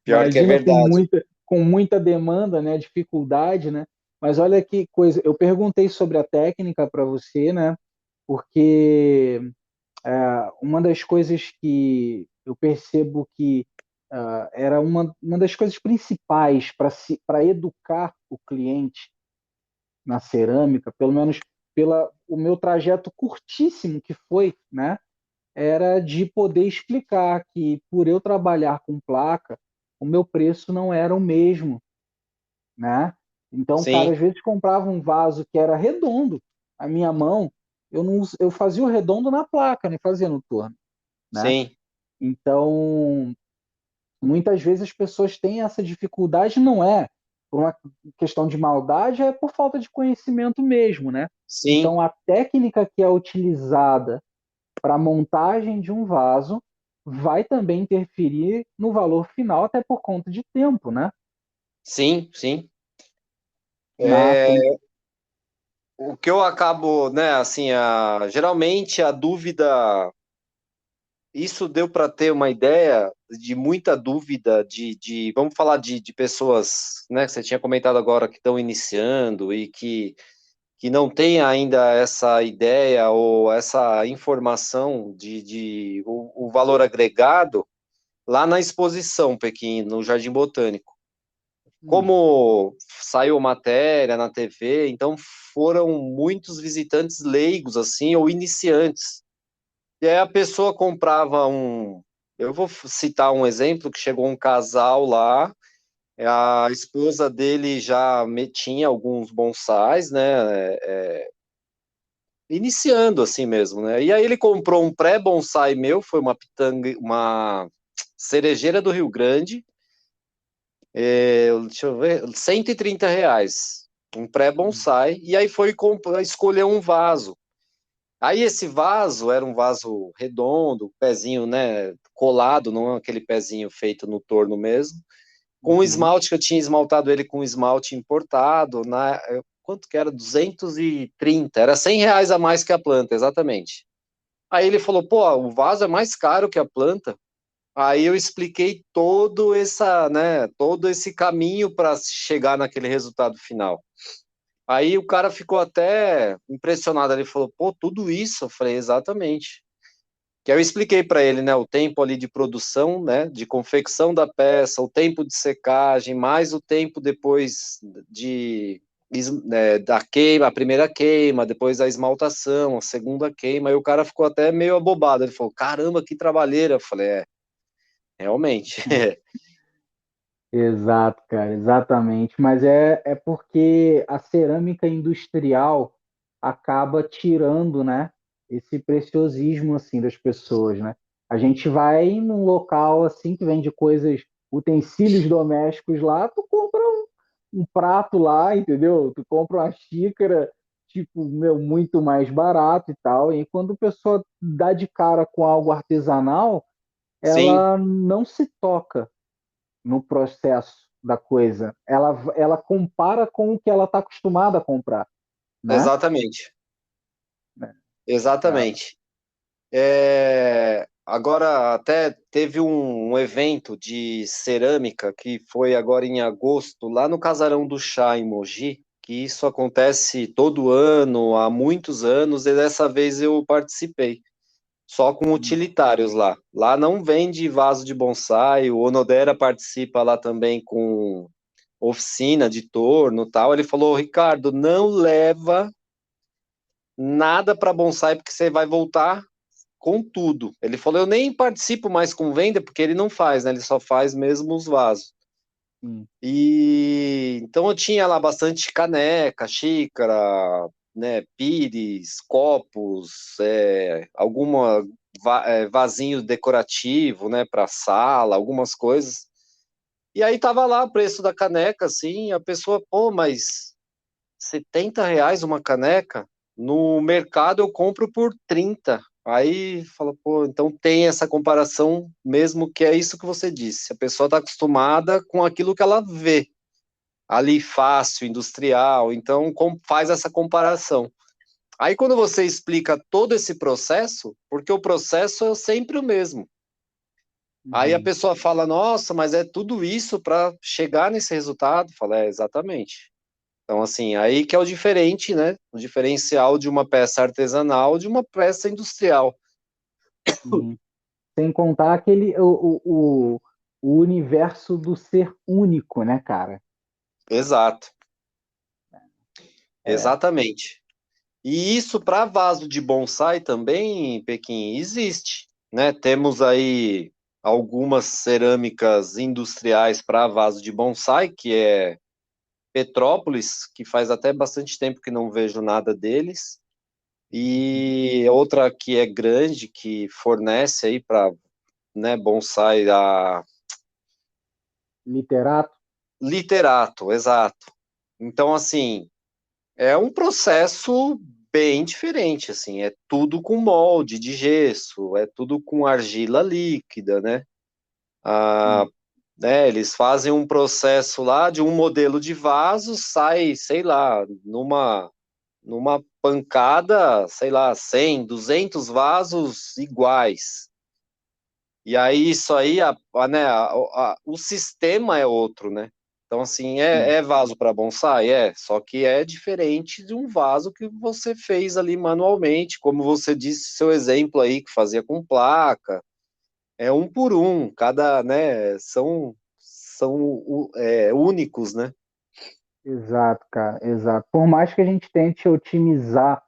Speaker 2: Pior que é
Speaker 1: Imagina
Speaker 2: verdade.
Speaker 1: com muita demanda, né? Dificuldade, né? Mas olha que coisa. Eu perguntei sobre a técnica para você, né? Porque uma das coisas que eu percebo que era uma das coisas principais para educar o cliente na cerâmica, pelo menos pela o meu trajeto curtíssimo que foi, né? Era de poder explicar que por eu trabalhar com placa, o meu preço não era o mesmo, né? Então, o cara
Speaker 2: sim,
Speaker 1: às vezes comprava um vaso que era redondo. A minha mão, eu fazia o redondo na placa, não fazia no torno, né?
Speaker 2: sim,
Speaker 1: Então, muitas vezes as pessoas têm essa dificuldade, não é por uma questão de maldade, é por falta de conhecimento mesmo, né?
Speaker 2: sim,
Speaker 1: Então, a técnica que é utilizada para a montagem de um vaso vai também interferir no valor final, até por conta de tempo, né?
Speaker 2: sim, sim.
Speaker 1: Na,
Speaker 2: É, o que eu acabo, né, assim, geralmente a dúvida, isso deu para ter uma ideia de muita dúvida vamos falar de pessoas, né, que você tinha comentado agora que estão iniciando e que não tem ainda essa ideia ou essa informação o valor agregado lá na exposição Pequim, no Jardim Botânico.
Speaker 1: hum,
Speaker 2: Como saiu matéria na TV, então foram muitos visitantes leigos, assim, ou iniciantes. E aí a pessoa comprava um. Eu vou citar um exemplo que chegou um casal lá, a esposa dele já tinha alguns bonsais, né? Iniciando assim mesmo, né? E aí ele comprou um pré-bonsai meu, foi uma pitanga, uma cerejeira do Rio Grande, deixa eu ver, R$ 130, um
Speaker 1: hum,
Speaker 2: pré-bonsai, e aí foi escolher um vaso. Aí esse vaso era um vaso redondo, pezinho, né, colado, não é aquele pezinho feito no torno mesmo, com
Speaker 1: uhum,
Speaker 2: esmalte que eu tinha esmaltado ele com esmalte importado, quanto que era? 230, era R$ 100 a mais que a planta, exatamente. Aí ele falou, pô, o vaso é mais caro que a planta. Aí eu expliquei todo esse caminho para chegar naquele resultado final. Aí o cara ficou até impressionado, ele falou, pô, tudo isso? Eu falei, exatamente. Que aí eu expliquei para ele, né, o tempo ali de produção, né, de confecção da peça, o tempo de secagem, mais o tempo depois da queima, a primeira queima, depois a esmaltação, a segunda queima, e o cara ficou até meio abobado, ele falou, caramba, que trabalheira. Eu falei, realmente.
Speaker 1: exato, cara, exatamente. Mas é porque a cerâmica industrial acaba tirando, né, esse preciosismo assim das pessoas, né? A gente vai num local assim que vende coisas, utensílios domésticos lá, tu compra um prato lá, entendeu? Tu compra uma xícara, tipo, meu, muito mais barato e tal. E quando a pessoa dá de cara com algo artesanal,
Speaker 2: Sim,
Speaker 1: ela não se toca no processo da coisa. Ela compara com o que ela está acostumada a comprar, né?
Speaker 2: exatamente.
Speaker 1: É.
Speaker 2: Exatamente. Agora, até teve um evento de cerâmica que foi agora em agosto, lá no Casarão do Chá, em Mogi, que isso acontece todo ano, há muitos anos, e dessa vez eu participei, só com utilitários lá. Lá não vende vaso de bonsai, o Onodera participa lá também com oficina de torno e tal. Ele falou, Ricardo, não leva nada para bonsai, porque você vai voltar com tudo. Ele falou, eu nem participo mais com venda, porque ele não faz, né? Ele só faz mesmo os vasos.
Speaker 1: Sim.
Speaker 2: E então eu tinha lá bastante caneca, xícara, né, pires, copos, vasinho decorativo, né, para sala, algumas coisas. E aí tava lá o preço da caneca, assim, a pessoa, pô, mas R$ 70 uma caneca? No mercado eu compro por 30. Aí fala, pô, então tem essa comparação mesmo que é isso que você disse. A pessoa está acostumada com aquilo que ela vê ali fácil, industrial, então faz essa comparação. Aí quando você explica todo esse processo, porque o processo é sempre o mesmo. Aí a
Speaker 1: Uhum.
Speaker 2: pessoa fala, nossa, mas é tudo isso para chegar nesse resultado? Fala, exatamente. Então, assim, aí que é o diferente, né? O diferencial de uma peça artesanal de uma peça industrial.
Speaker 1: Sim. Sem contar o universo do ser único, né, cara?
Speaker 2: Exato,
Speaker 1: É,
Speaker 2: exatamente. E isso para vaso de bonsai também, Pequim, existe, né? Temos aí algumas cerâmicas industriais para vaso de bonsai, que é Petrópolis, que faz até bastante tempo que não vejo nada deles. E outra que é grande, que fornece aí para, né, bonsai a
Speaker 1: Literato?
Speaker 2: Literato, exato. Então, assim, é um processo bem diferente, assim, é tudo com molde de gesso, é tudo com argila líquida, né? Ah,
Speaker 1: Sim.
Speaker 2: né, eles fazem um processo lá de um modelo de vaso, sai, sei lá, numa pancada, sei lá, 100, 200 vasos iguais. E aí isso aí, né, o sistema é outro, né? Então, assim,
Speaker 1: Sim.
Speaker 2: é vaso para bonsai? É, só que é diferente de um vaso que você fez ali manualmente, como você disse, seu exemplo aí, que fazia com placa, é um por um, cada, né, são únicos, né?
Speaker 1: Exato, cara, exato. Por mais que a gente tente otimizar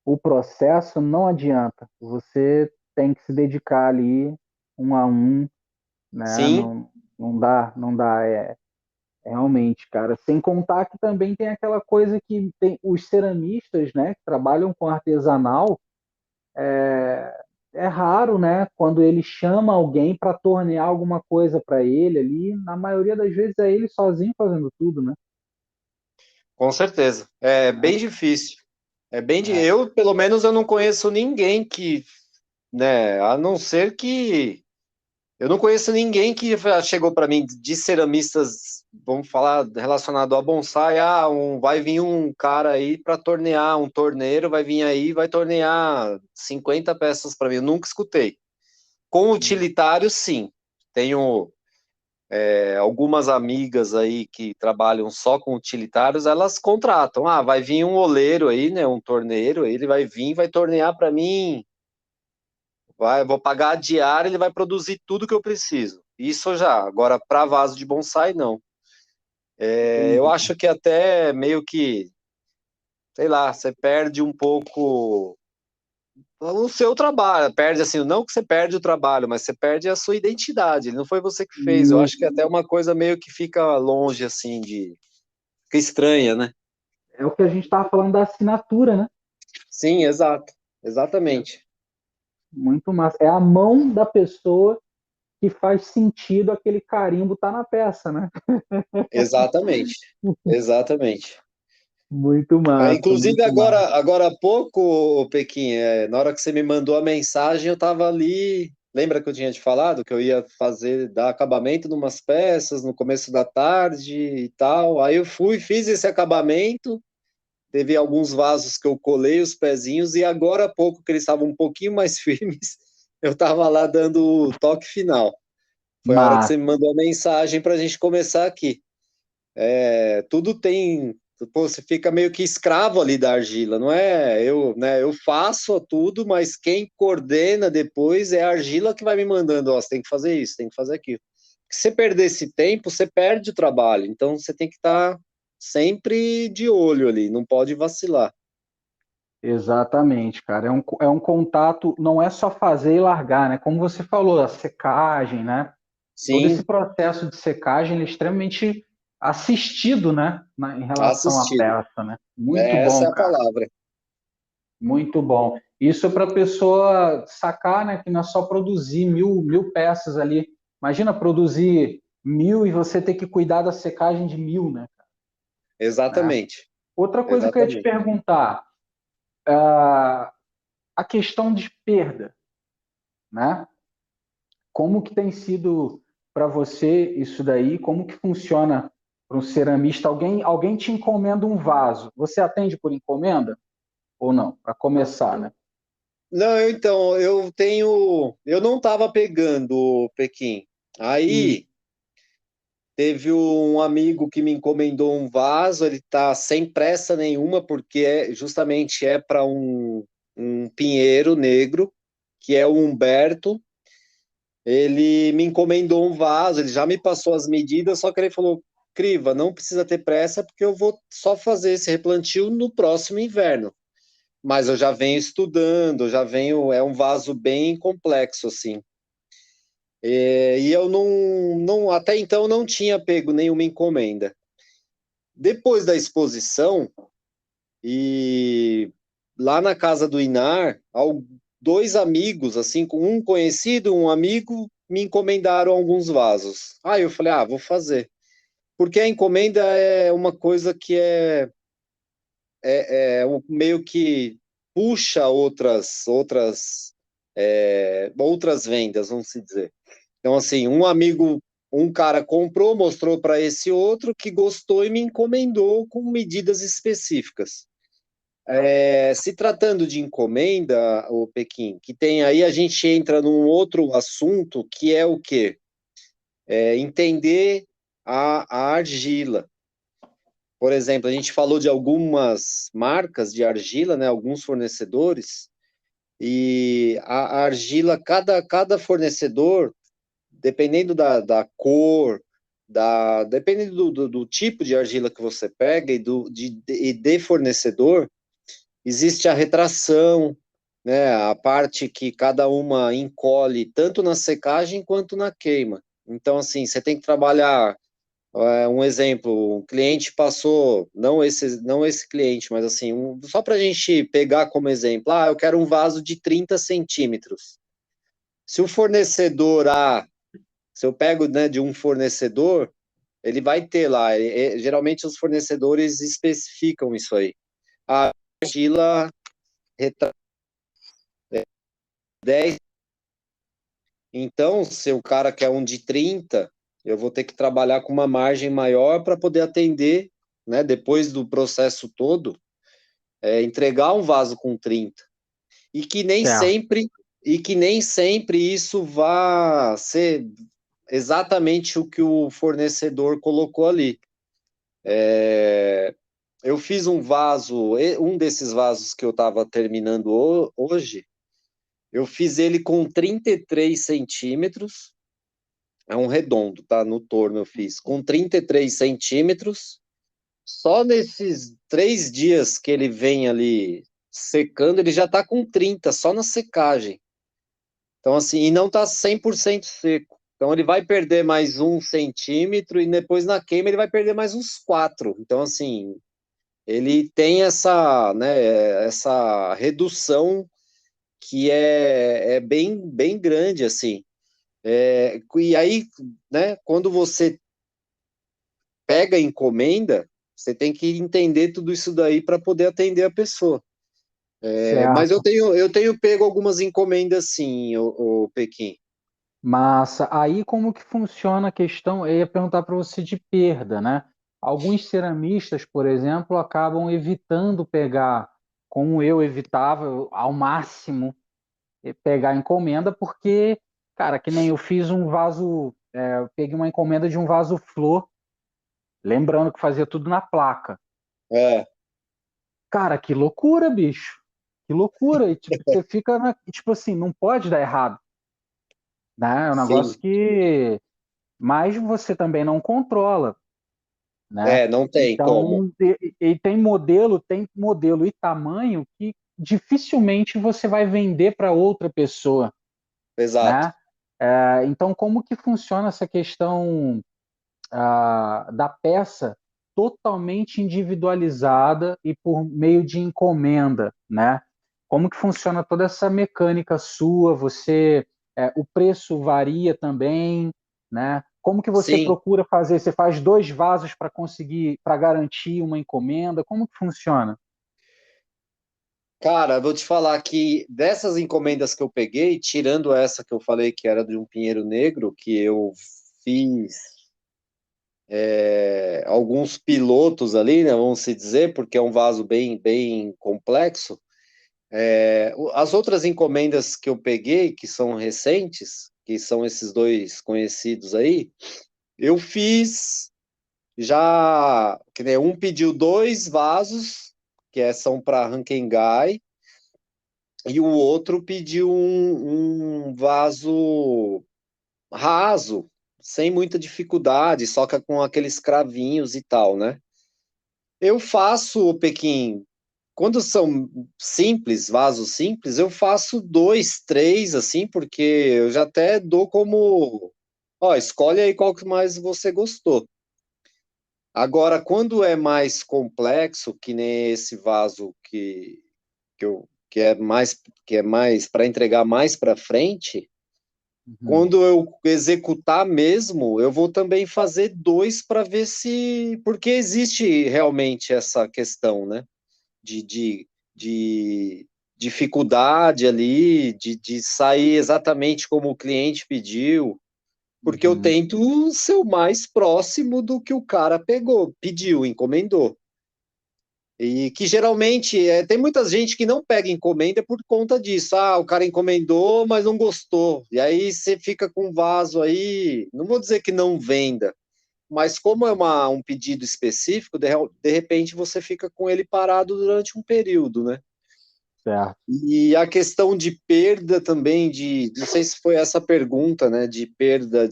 Speaker 1: o processo, não adianta. Você tem que se dedicar ali um a um, né?
Speaker 2: Sim,
Speaker 1: Não, não dá. Realmente, cara. Sem contar que também tem aquela coisa que tem os ceramistas, né, que trabalham com artesanal, é raro, né, quando ele chama alguém para tornear alguma coisa para ele ali, na maioria das vezes é ele sozinho fazendo tudo, né?
Speaker 2: com certeza. É bem difícil.
Speaker 1: É,
Speaker 2: Eu, pelo menos, eu não conheço ninguém que, né, a não ser que eu não conheço ninguém que chegou para mim de ceramistas, vamos falar relacionado a bonsai, vai vir um cara aí para tornear, um torneiro vai vir aí e vai tornear 50 peças para mim. Eu nunca escutei. Com utilitários, sim. Tenho algumas amigas aí que trabalham só com utilitários, elas contratam. Ah, vai vir um oleiro aí, né, um torneiro, ele vai vir, vai tornear para mim, vou pagar a diária, ele vai produzir tudo que eu preciso. Isso já. Agora, para vaso de bonsai, não. Eu
Speaker 1: entendi.
Speaker 2: acho que até meio que, sei lá, você perde um pouco o seu trabalho. Perde assim, não que você perde o trabalho, mas você perde a sua identidade. Não foi você que fez. Eu acho que
Speaker 1: Isso.
Speaker 2: é até uma coisa meio que fica longe, assim, de. Fica estranha, né?
Speaker 1: É o que a gente estava falando da assinatura, né?
Speaker 2: Sim, exato. Exatamente.
Speaker 1: Muito massa. É a mão da pessoa que faz sentido aquele carimbo tá na peça, né?
Speaker 2: Exatamente. Exatamente. Inclusive,
Speaker 1: Muito massa.
Speaker 2: agora há pouco, Pequim, na hora que você me mandou a mensagem, eu estava ali. Lembra que eu tinha te falado que eu ia dar acabamento em umas peças no começo da tarde e tal? Aí eu fui, fiz esse acabamento, teve alguns vasos que eu colei os pezinhos, e agora há pouco, que eles estavam um pouquinho mais firmes, eu estava lá dando o toque final. Foi a hora que você
Speaker 1: Massa.
Speaker 2: me mandou a mensagem para a gente começar aqui. Tudo tem. Pô, você fica meio que escravo ali da argila, não é? Né, eu faço tudo, mas quem coordena depois é a argila que vai me mandando, ó, você tem que fazer isso, tem que fazer aquilo. Se você perder esse tempo, você perde o trabalho. Então você tem que estar sempre de olho ali, não pode vacilar.
Speaker 1: Exatamente, cara. É um contato, não é só fazer e largar, né? Como você falou, a secagem, né? Todo esse
Speaker 2: Sim,
Speaker 1: processo de secagem ele é extremamente assistido, né? Em relação à
Speaker 2: assistido.
Speaker 1: peça, né? Muito
Speaker 2: Essa
Speaker 1: bom,
Speaker 2: é a
Speaker 1: cara.
Speaker 2: palavra.
Speaker 1: Muito bom. Isso é para a pessoa sacar, né? Que não é só produzir mil peças ali. Imagina produzir 1.000 e você ter que cuidar da secagem de 1.000, né?
Speaker 2: Exatamente.
Speaker 1: Outra coisa que eu ia te
Speaker 2: Exatamente.
Speaker 1: perguntar, a questão de perda, né? Como que tem sido para você isso daí? Como que funciona para um ceramista? Alguém te encomenda um vaso. Você atende por encomenda ou não? Para começar, né?
Speaker 2: Não, então, eu não estava pegando Pequim.
Speaker 1: Hum,
Speaker 2: Aí teve um amigo que me encomendou um vaso, ele tá sem pressa nenhuma, porque justamente é para um pinheiro negro, que é o Humberto. Ele me encomendou um vaso, ele já me passou as medidas, só que ele falou: Criva, não precisa ter pressa, porque eu vou só fazer esse replantio no próximo inverno. mas eu já venho estudando, já venho, é um vaso bem complexo, assim. E eu até então não tinha pego nenhuma encomenda. Depois da exposição, e lá na casa do Inar, dois amigos, assim, com um conhecido, um amigo, me encomendaram alguns vasos. Aí eu falei, vou fazer. Porque a encomenda é uma coisa que meio que puxa outras vendas, vamos se dizer. Então, assim, um cara comprou, mostrou para esse outro que gostou e me encomendou com medidas específicas. Se tratando de encomenda, o Pequim, que tem aí, a gente entra num outro assunto que é o quê? Entender a argila. Por exemplo, a gente falou de algumas marcas de argila, né, alguns fornecedores, e a argila, cada fornecedor, dependendo da cor, dependendo do tipo de argila que você pega e de fornecedor, existe a retração, né, a parte que cada uma encolhe tanto na secagem quanto na queima. Então, assim, você tem que trabalhar. Um exemplo, um cliente passou, não esse cliente, mas assim, só para a gente pegar como exemplo, eu quero um vaso de 30 centímetros. Se o fornecedor A, se eu pego, né, de um fornecedor, ele vai ter lá, geralmente os fornecedores especificam isso aí. A argila 10. Então, se o cara quer um de 30, eu vou ter que trabalhar com uma margem maior para poder atender, né, depois do processo todo, entregar um vaso com 30. E que nem
Speaker 1: Certo.
Speaker 2: sempre e que nem sempre isso vá ser exatamente o que o fornecedor colocou ali. Eu fiz um desses vasos que eu estava terminando hoje, eu fiz ele com 33 centímetros. É um redondo, tá? No torno eu fiz. Com 33 centímetros. Só nesses 3 dias que ele vem ali secando, ele já tá com 30, só na secagem. Então, assim, e não tá 100% seco. Então, ele vai perder mais 1 centímetro e depois na queima ele vai perder mais uns 4. Então, assim, ele tem essa redução que é bem, bem grande, assim. E aí, né, quando você pega a encomenda, você tem que entender tudo isso daí para poder atender a pessoa. Mas eu
Speaker 1: Certo.
Speaker 2: tenho pego algumas encomendas sim, o Pequim.
Speaker 1: Massa. Aí como que funciona a questão? Eu ia perguntar para você de perda, né? Alguns ceramistas, por exemplo, acabam evitando pegar, como eu evitava ao máximo, pegar encomenda, porque, cara, que nem eu fiz um vaso, eu peguei uma encomenda de um vaso flor, lembrando que fazia tudo na placa.
Speaker 2: É,
Speaker 1: Cara, que loucura, bicho. Que loucura. E tipo, você fica tipo assim, não pode dar errado, né? É um negócio
Speaker 2: sim.
Speaker 1: que mas você também não controla, né?
Speaker 2: Não tem como.
Speaker 1: Então, e tem modelo e tamanho que dificilmente você vai vender para outra pessoa,
Speaker 2: Exato.
Speaker 1: né? Então, como que funciona essa questão da peça totalmente individualizada e por meio de encomenda, né? Como que funciona toda essa mecânica sua? O preço varia também, né? Como que você
Speaker 2: Sim.
Speaker 1: procura fazer? Você faz 2 vasos para conseguir, para garantir uma encomenda? Como que funciona?
Speaker 2: Cara, eu vou te falar que dessas encomendas que eu peguei, tirando essa que eu falei que era de um pinheiro negro, que eu fiz alguns pilotos ali, né, vamos se dizer, porque é um vaso bem, bem complexo. As outras encomendas que eu peguei, que são recentes, que são esses dois conhecidos aí, eu fiz já, que nem um pediu 2 vasos, são para Rankengai, e o outro pediu um vaso raso, sem muita dificuldade, só que com aqueles cravinhos e tal, né? Eu faço, Pequim, quando são simples, vasos simples, eu faço dois, três, assim, porque eu já até dou como, ó, escolhe aí qual que mais você gostou. Agora, quando é mais complexo, que nem esse vaso que é mais para entregar mais para frente,
Speaker 1: Uhum.
Speaker 2: quando eu executar mesmo, eu vou também fazer dois para ver se. Porque existe realmente essa questão, né? De dificuldade ali, de sair exatamente como o cliente pediu, porque eu
Speaker 1: Uhum.
Speaker 2: tento ser o mais próximo do que o cara pegou, pediu, encomendou. E que geralmente tem muita gente que não pega encomenda por conta disso. Ah, o cara encomendou, mas não gostou. E aí você fica com um vaso aí, não vou dizer que não venda, mas como é um pedido específico, de repente você fica com ele parado durante um período, né?
Speaker 1: Certo.
Speaker 2: E a questão de perda também, não sei se foi essa pergunta, né? De perda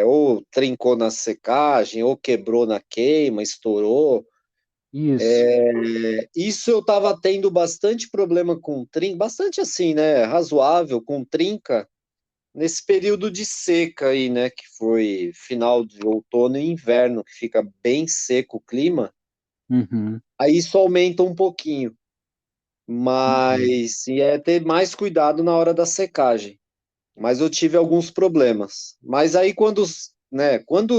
Speaker 2: ou trincou na secagem, ou quebrou na queima, estourou.
Speaker 1: Isso.
Speaker 2: Isso eu estava tendo bastante problema com trinca, bastante assim, né? Razoável com trinca nesse período de seca aí, né? Que foi final de outono e inverno, que fica bem seco o clima.
Speaker 1: Uhum.
Speaker 2: Aí isso aumenta um pouquinho,
Speaker 1: Entendi.
Speaker 2: mas é ter mais cuidado na hora da secagem. Mas eu tive alguns problemas. Mas aí quando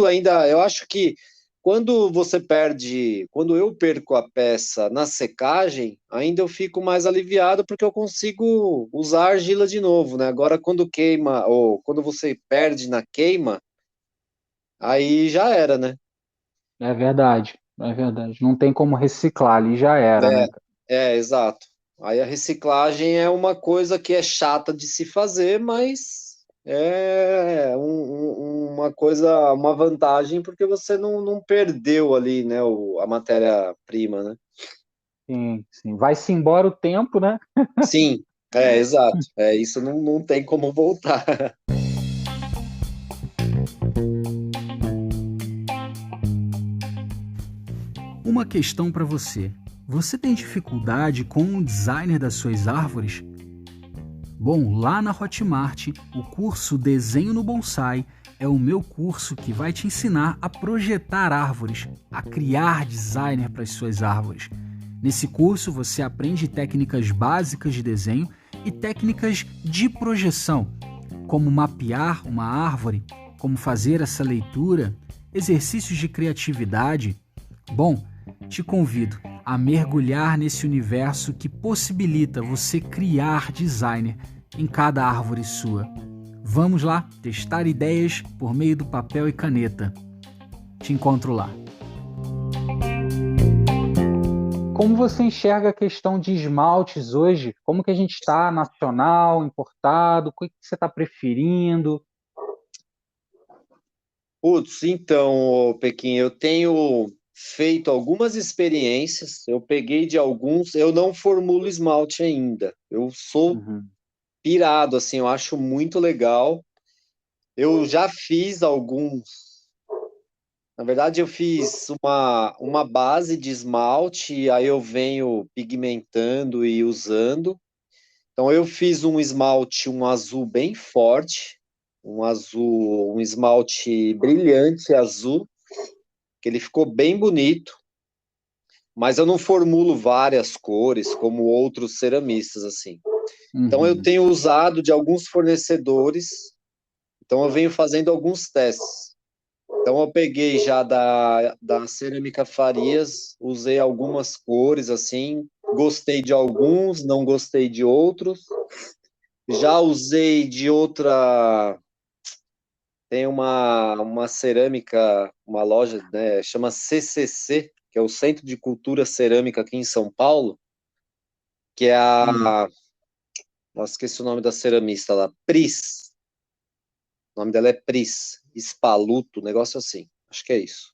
Speaker 2: ainda, eu acho que quando eu perco a peça na secagem, ainda eu fico mais aliviado porque eu consigo usar a argila de novo, né? Agora quando queima ou quando você perde na queima, aí já era, né?
Speaker 1: É verdade. É verdade. Não tem como reciclar ali, já era, né, cara?
Speaker 2: Exato. Aí a reciclagem é uma coisa que é chata de se fazer, mas é uma coisa, uma vantagem, porque você não perdeu ali, né, a matéria-prima, né?
Speaker 1: Sim, sim. Vai-se embora o tempo, né?
Speaker 2: Sim, exato. Isso não tem como voltar.
Speaker 1: Uma questão para você. Você tem dificuldade com o designer das suas árvores? Bom, lá na Hotmart, o curso Desenho no Bonsai é o meu curso que vai te ensinar a projetar árvores, a criar designer para as suas árvores. Nesse curso você aprende técnicas básicas de desenho e técnicas de projeção, como mapear uma árvore, como fazer essa leitura, exercícios de criatividade. Bom, te convido a mergulhar nesse universo que possibilita você criar designer em cada árvore sua. Vamos lá testar ideias por meio do papel e caneta. Te encontro lá. Como você enxerga a questão de esmaltes hoje? Como que a gente está? Nacional, importado? O que você está preferindo?
Speaker 2: Putz, então, ô Pequim, eu tenho feito algumas experiências, eu peguei de alguns, eu não formulo esmalte ainda. Eu sou
Speaker 1: Uhum.
Speaker 2: pirado, assim, eu acho muito legal. Eu já fiz alguns. Na verdade, eu fiz uma base de esmalte, aí eu venho pigmentando e usando. Então, eu fiz um esmalte, um azul bem forte, um azul, um esmalte brilhante azul, que ele ficou bem bonito, mas eu não formulo várias cores como outros ceramistas, assim. Então, eu
Speaker 1: Uhum.
Speaker 2: tenho usado de alguns fornecedores, então eu venho fazendo alguns testes. Então eu peguei já da Cerâmica Farias, usei algumas cores assim, gostei de alguns, não gostei de outros. Já usei de outra, tem uma cerâmica, uma loja, né, chama CCC, que é o Centro de Cultura Cerâmica aqui em São Paulo, que é
Speaker 1: Sim.
Speaker 2: nossa, esqueci o nome da ceramista lá, Pris. O nome dela é Pris, Espaluto, negócio assim. Acho que é isso.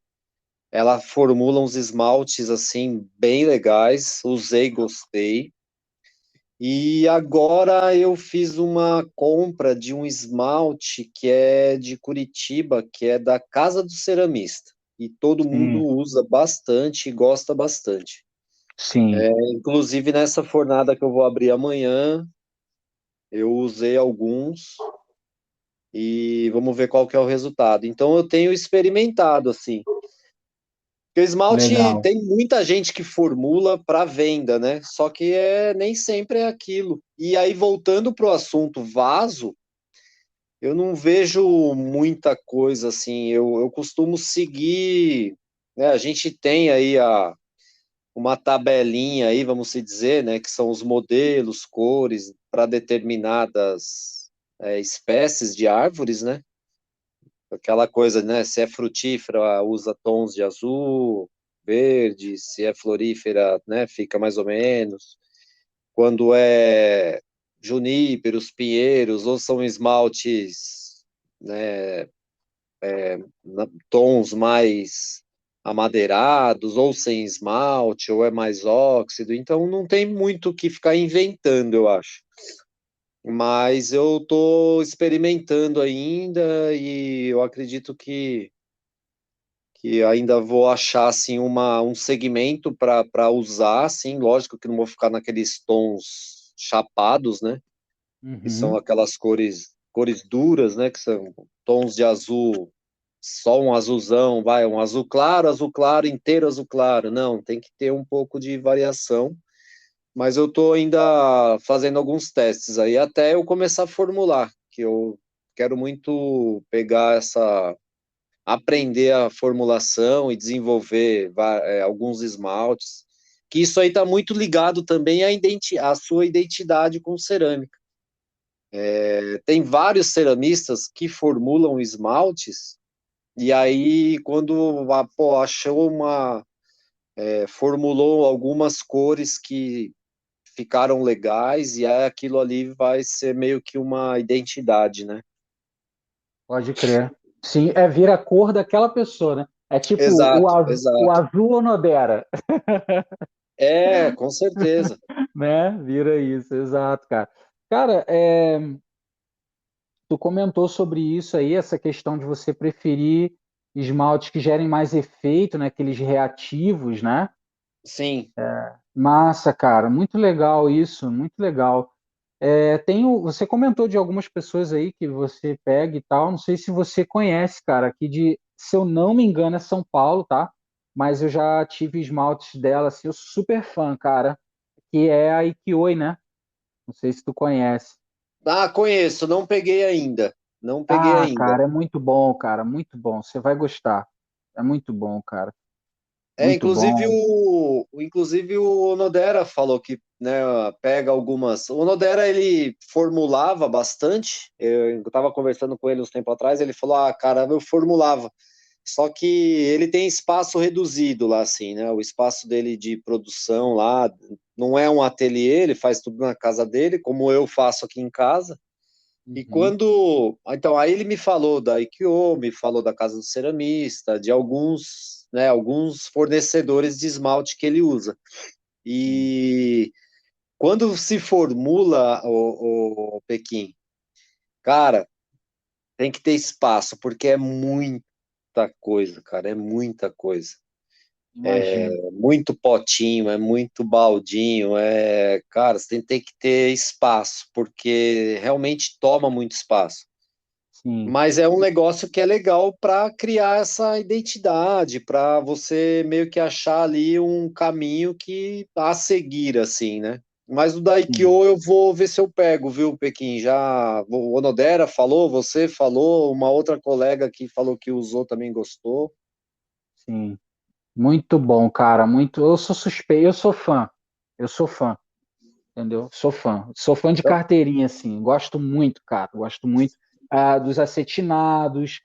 Speaker 2: Ela formula uns esmaltes assim bem legais, usei, gostei. E agora eu fiz uma compra de um esmalte que é de Curitiba, que é da Casa do Ceramista. E todo mundo
Speaker 1: Sim.
Speaker 2: usa bastante e gosta bastante.
Speaker 1: Sim,
Speaker 2: Inclusive nessa fornada que eu vou abrir amanhã, eu usei alguns e vamos ver qual que é o resultado. Então eu tenho experimentado assim. Porque o esmalte
Speaker 1: legal.
Speaker 2: tem muita gente que formula para venda, né? Só que nem sempre é aquilo. E aí voltando para o assunto vaso, eu não vejo muita coisa assim. Eu costumo seguir, né? A gente tem aí uma tabelinha aí, vamos se dizer, né? Que são os modelos, cores para determinadas espécies de árvores, né? Aquela coisa, né? Se é frutífera, usa tons de azul, verde, se é florífera, né? Fica mais ou menos. Quando é juníperos, pinheiros, ou são esmaltes, né? Tons mais amadeirados, ou sem esmalte, ou é mais óxido. Então não tem muito o que ficar inventando, eu acho. Mas eu estou experimentando ainda e eu acredito que ainda vou achar assim um segmento para usar, assim, lógico que não vou ficar naqueles tons chapados, né? Que são
Speaker 1: Uhum.
Speaker 2: aquelas cores duras, né? Que são tons de azul, só um azulzão, vai, um azul claro, inteiro azul claro. Não, tem que ter um pouco de variação. Mas eu estou ainda fazendo alguns testes aí até eu começar a formular, que eu quero muito pegar aprender a formulação e desenvolver alguns esmaltes, que isso aí está muito ligado também à sua identidade com cerâmica. Tem vários ceramistas que formulam esmaltes, e aí quando pô, achou formulou algumas cores que ficaram legais, e aí aquilo ali vai ser meio que uma identidade, né?
Speaker 1: Pode crer. Sim, vira a cor daquela pessoa, né? É tipo
Speaker 2: Exato,
Speaker 1: o
Speaker 2: exato.
Speaker 1: azul Onodera,
Speaker 2: Com certeza.
Speaker 1: né? Vira isso, exato, cara. Cara, tu comentou sobre isso aí, essa questão de você preferir esmaltes que gerem mais efeito, né? Aqueles reativos, né?
Speaker 2: Sim,
Speaker 1: Massa, cara, muito legal isso, muito legal. Você comentou de algumas pessoas aí que você pega e tal. Não sei se você conhece, cara, aqui se eu não me engano, é São Paulo, tá? Mas eu já tive esmaltes dela, assim, eu sou super fã, cara, que é a Ikioi, né? Não sei se tu conhece.
Speaker 2: conheço, não peguei ainda. Não peguei
Speaker 1: Ah,
Speaker 2: ainda.
Speaker 1: cara, é muito bom, cara, muito bom. Você vai gostar. É muito bom, cara. Muito
Speaker 2: Inclusive
Speaker 1: bom.
Speaker 2: o Onodera falou que, né, pega algumas. O Onodera ele formulava bastante. Eu estava conversando com ele uns tempo atrás. Ele falou: "Ah, cara, eu formulava. Só que ele tem espaço reduzido lá, assim, né? O espaço dele de produção lá não é um ateliê. Ele faz tudo na casa dele, como eu faço aqui em casa. E
Speaker 1: Uhum,
Speaker 2: quando. Então, aí ele me falou da Ikeo, me falou da Casa do Ceramista, de alguns fornecedores de esmalte que ele usa.
Speaker 1: sim.
Speaker 2: E quando se formula o Pequim, cara, tem que ter espaço, porque é muita coisa, cara, é muita coisa.
Speaker 1: Imagino.
Speaker 2: É muito potinho, é muito baldinho, cara, você tem que ter espaço, porque realmente toma muito espaço.
Speaker 1: Sim.
Speaker 2: Mas é um negócio que é legal para criar essa identidade, para você meio que achar ali um caminho que a seguir, assim, né? Mas o da
Speaker 1: Sim.
Speaker 2: Aikyo eu vou ver se eu pego, viu, Pequim? Já o Onodera falou, você falou, uma outra colega que falou que usou também gostou.
Speaker 1: Sim. Muito bom, cara. Muito. Eu sou suspeito, eu sou fã. Eu sou fã, entendeu? Sou fã. Sou fã de
Speaker 2: Então,
Speaker 1: carteirinha, assim. Gosto muito, cara. Gosto muito dos acetinados,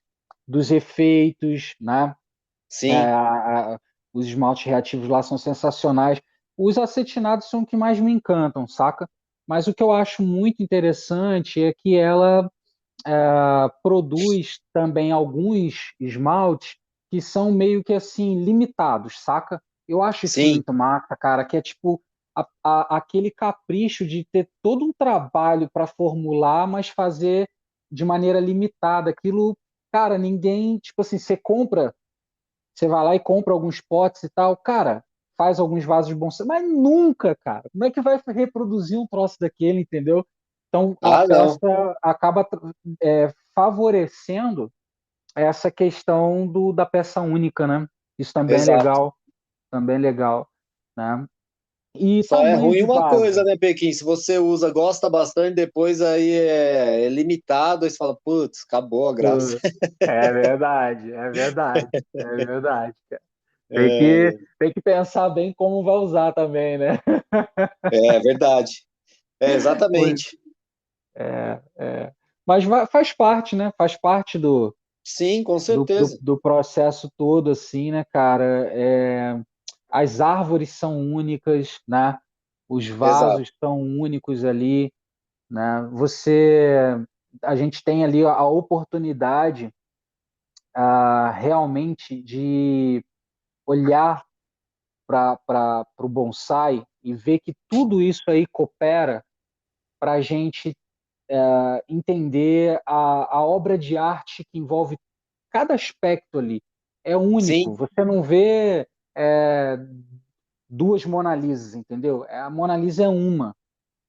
Speaker 1: dos efeitos, né?
Speaker 2: sim,
Speaker 1: Ah, os esmaltes reativos lá são sensacionais. Os acetinados são o que mais me encantam, saca? Mas o que eu acho muito interessante é que ela produz também alguns esmaltes que são meio que assim limitados, saca? Eu acho isso
Speaker 2: sim,
Speaker 1: muito massa, cara, que é tipo aquele capricho de ter todo um trabalho para formular, mas fazer de maneira limitada. Aquilo, cara, ninguém, tipo assim, você vai lá e compra alguns potes e tal, cara, faz alguns vasos bonsai, mas nunca, cara. Como é que vai reproduzir um troço daquele, entendeu? Então a
Speaker 2: Ah,
Speaker 1: peça
Speaker 2: não.
Speaker 1: acaba favorecendo essa questão da peça única, né? Isso
Speaker 2: Exato.
Speaker 1: também é legal, né? E
Speaker 2: Só é
Speaker 1: tamanho
Speaker 2: ruim
Speaker 1: de
Speaker 2: uma coisa,
Speaker 1: vaso.
Speaker 2: né, Pequim? Se você usa, gosta bastante, depois aí é limitado, aí você fala, putz, acabou a graça.
Speaker 1: Pô, é verdade, é verdade, é verdade, cara.
Speaker 2: É,
Speaker 1: Tem que pensar bem como vai usar também, né?
Speaker 2: é verdade. É,
Speaker 1: Pois
Speaker 2: exatamente.
Speaker 1: é. Mas faz parte, né? Faz parte
Speaker 2: Sim, com certeza.
Speaker 1: do processo todo, assim, né, cara? As árvores são únicas, né? Os
Speaker 2: Exato.
Speaker 1: vasos são únicos ali, né? A gente tem ali a oportunidade, realmente de olhar para o bonsai e ver que tudo isso aí coopera para a gente entender a obra de arte que envolve cada aspecto ali. É único.
Speaker 2: Sim,
Speaker 1: Você não vê é, duas Mona Lisas, entendeu? A Mona Lisa é uma,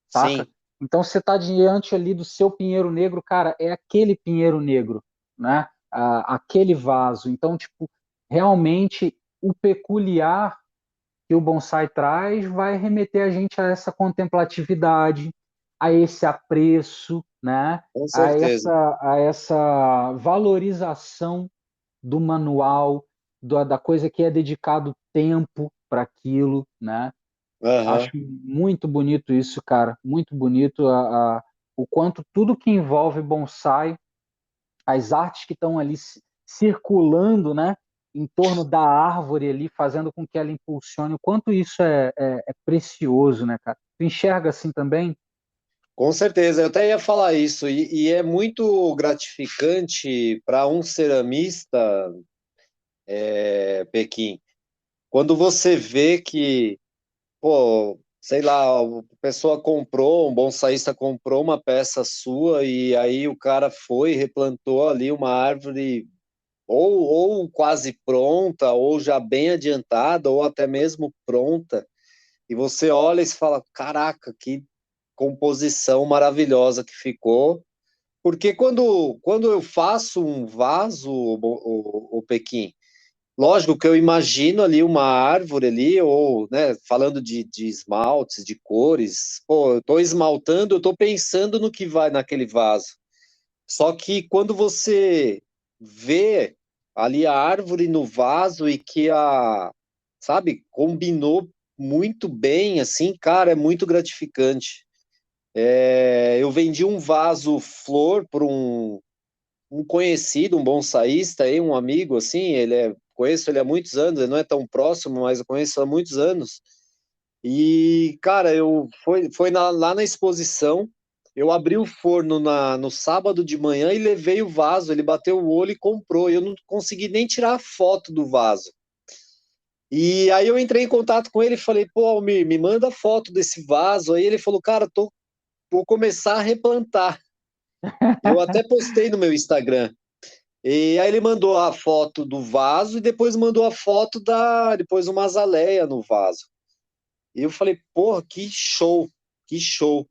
Speaker 1: saca?
Speaker 2: sim.
Speaker 1: Então você está diante ali do seu pinheiro negro, cara, é aquele pinheiro negro, né? Aquele vaso. Então, tipo, realmente o peculiar que o bonsai traz vai remeter a gente a essa contemplatividade, a esse apreço, né?
Speaker 2: Com certeza.
Speaker 1: A essa valorização do manual, da coisa que é dedicado tempo para aquilo, né?
Speaker 2: Aham.
Speaker 1: Acho muito bonito isso, cara, muito bonito o quanto tudo que envolve bonsai, as artes que estão ali circulando, né, em torno da árvore ali, fazendo com que ela impulsione, o quanto isso é precioso, né, cara? Tu enxerga assim também?
Speaker 2: Com certeza, eu até ia falar isso, e é muito gratificante para um ceramista, Pequim, quando você vê que, pô, sei lá, a pessoa comprou, um bonsaísta comprou uma peça sua e aí o cara foi e replantou ali uma árvore ou quase pronta, ou já bem adiantada, ou até mesmo pronta, e você olha e se fala, caraca, que composição maravilhosa que ficou. Porque quando eu faço um vaso, o Pequim, lógico que eu imagino ali uma árvore ali, ou, né, falando de esmaltes, de cores, pô, eu estou esmaltando, eu estou pensando no que vai naquele vaso. Só que quando você vê ali a árvore no vaso e que sabe, combinou muito bem, assim, cara, é muito gratificante. Eu vendi um vaso flor para um conhecido, um bonsaísta, aí, um amigo, assim, conheço ele há muitos anos, ele não é tão próximo, mas eu conheço há muitos anos. E, cara, lá na exposição, eu abri o forno no sábado de manhã e levei o vaso, ele bateu o olho e comprou, e eu não consegui nem tirar a foto do vaso. E aí eu entrei em contato com ele e falei, pô, Almir, me manda foto desse vaso. Aí ele falou, cara, vou começar a replantar. Eu até postei no meu Instagram. E aí ele mandou a foto do vaso e depois mandou a foto depois uma azaleia no vaso. E eu falei, porra, que show, que show.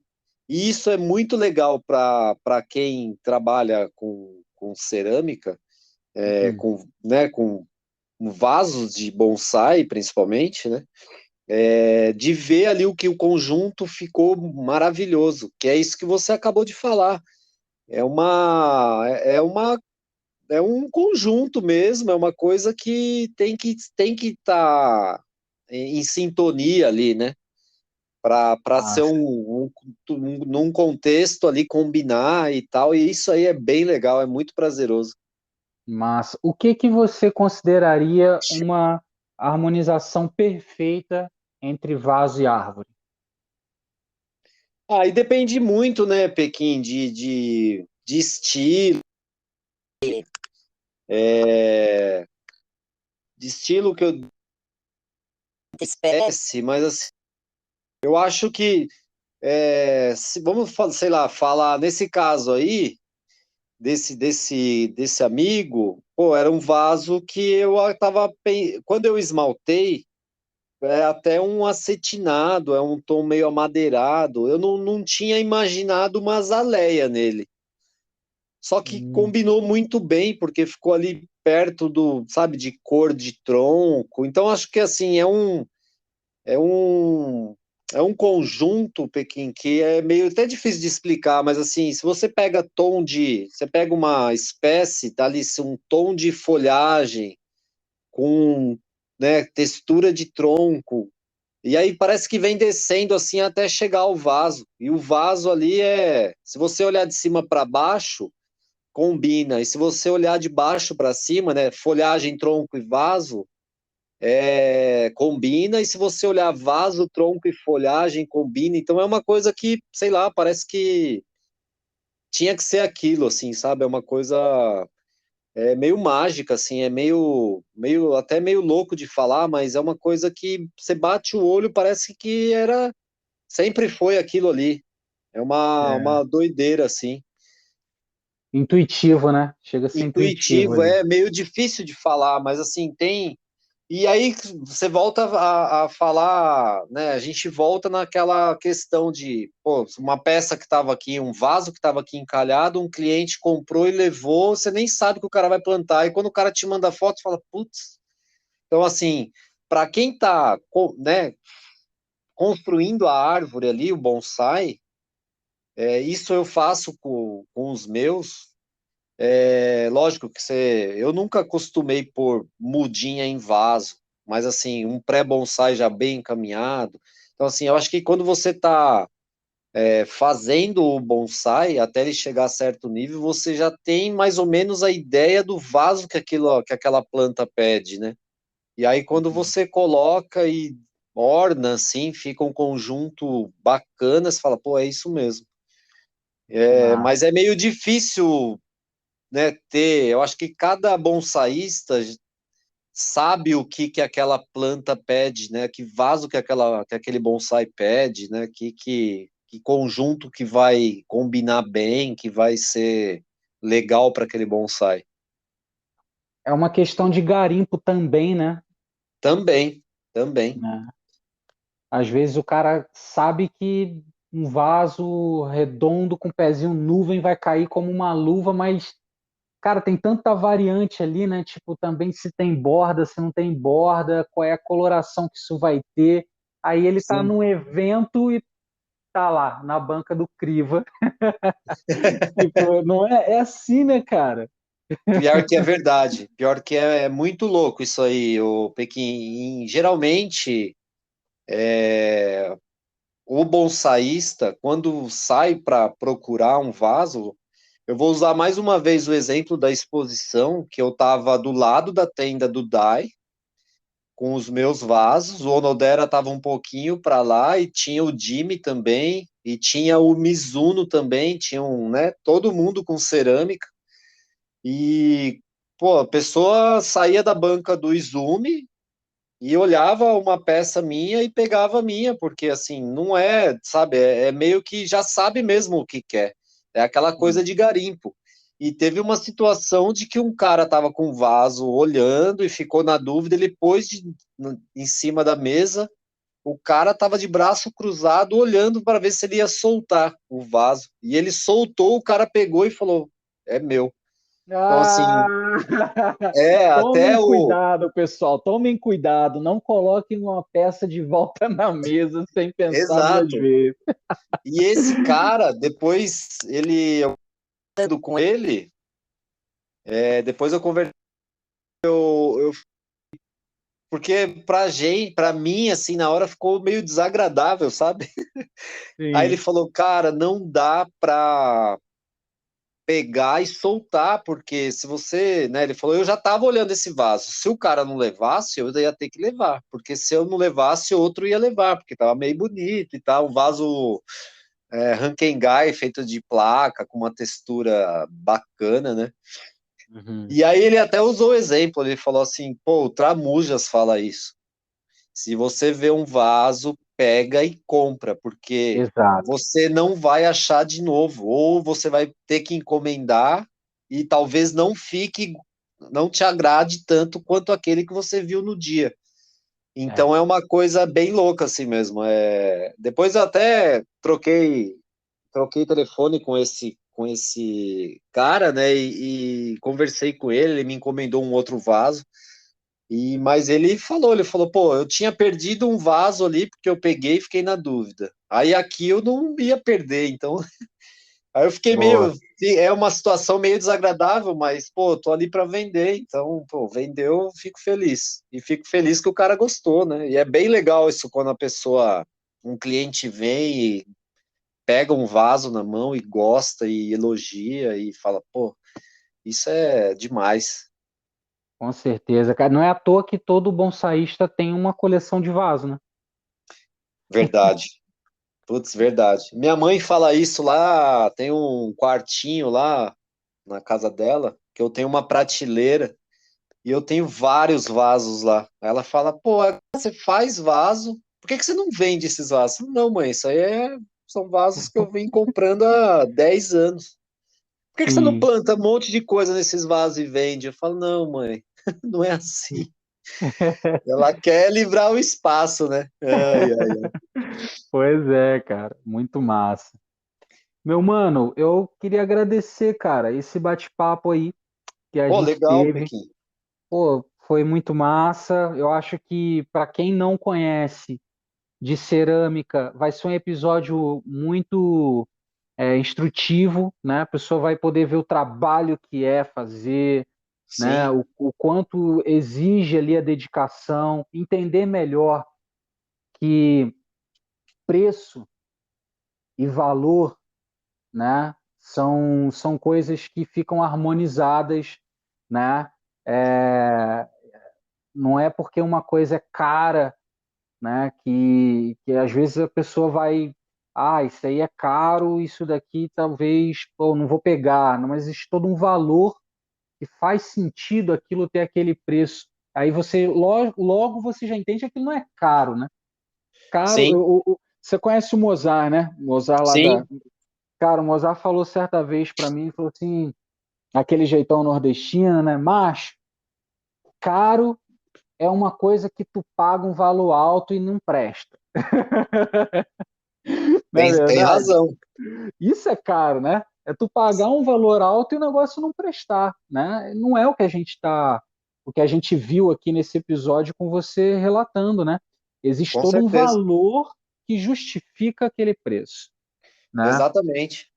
Speaker 2: E isso é muito legal para quem trabalha com cerâmica,
Speaker 1: Uhum.
Speaker 2: com vasos de bonsai, principalmente, né? De ver ali o que o conjunto ficou maravilhoso, que é isso que você acabou de falar. É uma, é uma é um conjunto mesmo, é uma coisa que tem que estar em sintonia ali, né? Para ser
Speaker 1: Massa,
Speaker 2: num contexto ali combinar e tal, e isso aí é bem legal, é muito prazeroso.
Speaker 1: massa. O que que você consideraria uma harmonização perfeita entre vaso e árvore?
Speaker 2: Aí depende muito, né, Pequim, de estilo, é, de estilo que eu espécie, mas assim, eu acho que vamos, sei lá, falar nesse caso aí, desse amigo, pô, era um vaso que quando eu esmaltei, é até um acetinado, é um tom meio amadeirado. Eu não tinha imaginado uma azaleia nele. Só que
Speaker 1: Hum,
Speaker 2: combinou muito bem, porque ficou ali perto do, sabe, de cor de tronco. Então acho que assim é um é um conjunto, Pequim, que é meio até difícil de explicar, mas assim, se você pega você pega uma espécie, dá ali um tom de folhagem com, né, textura de tronco, e aí parece que vem descendo assim até chegar ao vaso. E o vaso ali se você olhar de cima para baixo, combina. E se você olhar de baixo para cima, né, folhagem, tronco e vaso, combina. E se você olhar vaso, tronco e folhagem, combina. Então é uma coisa que, sei lá, parece que tinha que ser aquilo, assim, sabe? É uma coisa meio mágica, assim, meio até meio louco de falar, mas é uma coisa que você bate o olho, parece que sempre foi aquilo ali. É
Speaker 1: é.
Speaker 2: uma doideira, assim.
Speaker 1: Intuitivo, né? Chega a ser intuitivo
Speaker 2: Intuitivo,
Speaker 1: ali.
Speaker 2: é meio difícil de falar, mas assim, tem. E aí você volta a falar, né? A gente volta naquela questão de, pô, uma peça que estava aqui, um vaso que estava aqui encalhado, um cliente comprou e levou, você nem sabe o que o cara vai plantar. E quando o cara te manda foto, você fala, putz. Então, assim, para quem está, né, construindo a árvore ali, o bonsai, isso eu faço com os meus. Lógico que eu nunca acostumei pôr mudinha em vaso, mas assim, um pré-bonsai já bem encaminhado. Então, assim, eu acho que quando você está fazendo o bonsai, até ele chegar a certo nível, você já tem mais ou menos a ideia do vaso que aquela planta pede, né? E aí, quando
Speaker 1: Uhum.
Speaker 2: você coloca e orna, assim, fica um conjunto bacana, você fala, pô, é isso mesmo.
Speaker 1: Massa.
Speaker 2: Mas é meio difícil, né, eu acho que cada bonsaísta sabe o que aquela planta pede, né, que vaso que aquele bonsai pede, né, que conjunto que vai combinar bem, que vai ser legal para aquele bonsai.
Speaker 1: É uma questão de garimpo também, né?
Speaker 2: Também, também.
Speaker 1: Né? Às vezes o cara sabe que um vaso redondo com pezinho nuvem vai cair como uma luva, mas, cara, tem tanta variante ali, né? Tipo, também se tem borda, se não tem borda, qual é a coloração que isso vai ter. Aí ele tá
Speaker 2: Sim.
Speaker 1: num evento e tá lá, na banca do Criva. Tipo, não é, é assim, né, cara?
Speaker 2: Pior que é verdade, pior que é muito louco isso aí, o Pequim. Geralmente, o bonsaísta, quando sai para procurar um vaso, eu vou usar mais uma vez o exemplo da exposição, que eu estava do lado da tenda do Dai, com os meus vasos, o Onodera estava um pouquinho para lá, e tinha o Jimmy também, e tinha o Mizuno também, tinha né, todo mundo com cerâmica, e, pô, a pessoa saía da banca do Izumi, e olhava uma peça minha e pegava a minha, porque assim, não é, sabe, é meio que já sabe mesmo o que quer. É aquela coisa de garimpo. E teve uma situação de que um cara tava com um vaso olhando e ficou na dúvida, ele pôs em cima da mesa, o cara tava de braço cruzado olhando para ver se ele ia soltar o vaso. E ele soltou, o cara pegou e falou: "É meu". Então
Speaker 1: Ah!
Speaker 2: assim, até
Speaker 1: Tomem
Speaker 2: o
Speaker 1: cuidado, pessoal. Tomem cuidado. Não coloquem uma peça de volta na mesa sem pensar duas
Speaker 2: exato.
Speaker 1: vezes.
Speaker 2: E esse cara, depois eu conversando com ele, depois eu conversei, porque pra mim, assim, na hora ficou meio desagradável, sabe? Aí ele
Speaker 1: Sim.
Speaker 2: falou, cara, não dá pra pegar e soltar, porque se você, né, ele falou, eu já tava olhando esse vaso, se o cara não levasse, eu ia ter que levar, porque se eu não levasse, outro ia levar, porque tava meio bonito e tal, um vaso Rankengai feito de placa, com uma textura bacana, né?
Speaker 1: Uhum.
Speaker 2: E aí ele até usou o exemplo, ele falou assim, pô, o Tramujas fala isso. Se você vê um vaso, pega e compra, porque
Speaker 1: Exato.
Speaker 2: você não vai achar de novo, ou você vai ter que encomendar e talvez não te agrade tanto quanto aquele que você viu no dia. Então é uma coisa bem louca assim mesmo. Depois eu até troquei telefone com esse cara, né? E conversei com ele, ele me encomendou um outro vaso. Mas ele falou, pô, eu tinha perdido um vaso ali porque eu peguei e fiquei na dúvida. Aí aqui eu não ia perder, então. Aí eu fiquei
Speaker 1: Boa.
Speaker 2: meio, é uma situação meio desagradável, mas pô, tô ali para vender, então, pô, vendeu, fico feliz. E fico feliz que o cara gostou, né? E é bem legal isso quando um cliente vem e pega um vaso na mão e gosta e elogia e fala, pô, isso é demais.
Speaker 1: Com certeza, cara. Não é à toa que todo bonsaísta tem uma coleção de vaso, né?
Speaker 2: Verdade. Putz, verdade. Minha mãe fala isso lá, tem um quartinho lá na casa dela, que eu tenho uma prateleira e eu tenho vários vasos lá. Ela fala, pô, agora você faz vaso, por que que você não vende esses vasos? Não, mãe, são vasos que eu venho comprando há 10 anos. Por que que você não
Speaker 1: Sim.
Speaker 2: planta um monte de coisa nesses vasos e vende? Eu falo, não, mãe, não é assim. Ela quer livrar o espaço, né? Ai, ai, ai.
Speaker 1: Pois é, cara. Muito massa. Meu mano, eu queria agradecer, cara, esse bate-papo aí que a
Speaker 2: Pô,
Speaker 1: gente
Speaker 2: legal,
Speaker 1: teve.
Speaker 2: Pequim.
Speaker 1: Pô, foi muito massa. Eu acho que para quem não conhece de cerâmica, vai ser um episódio muito instrutivo, né? A pessoa vai poder ver o trabalho que é fazer, né?
Speaker 2: Sim,
Speaker 1: O quanto exige ali a dedicação, entender melhor que preço e valor, né? São coisas que ficam harmonizadas, né? É, não é porque uma coisa é cara, né? Que às vezes a pessoa vai, isso aí é caro, isso daqui talvez, pô, não vou pegar, não, mas existe todo um valor que faz sentido aquilo ter aquele preço. Aí você logo você já entende que aquilo não é caro, né? Caro,
Speaker 2: sim,
Speaker 1: você conhece o Mozart, né? O Mozart lá da.
Speaker 2: sim.
Speaker 1: Cara, o Mozart falou certa vez para mim, falou assim, aquele jeitão nordestino, né? Macho, caro é uma coisa que tu paga um valor alto e não presta. Não é
Speaker 2: Tem
Speaker 1: verdade?
Speaker 2: razão.
Speaker 1: Isso é caro, né? É tu pagar um valor alto e o negócio não prestar, né? Não é o que a gente viu aqui nesse episódio com você relatando, né? Existe
Speaker 2: Com
Speaker 1: todo um
Speaker 2: certeza.
Speaker 1: valor que justifica aquele preço, né?
Speaker 2: Exatamente.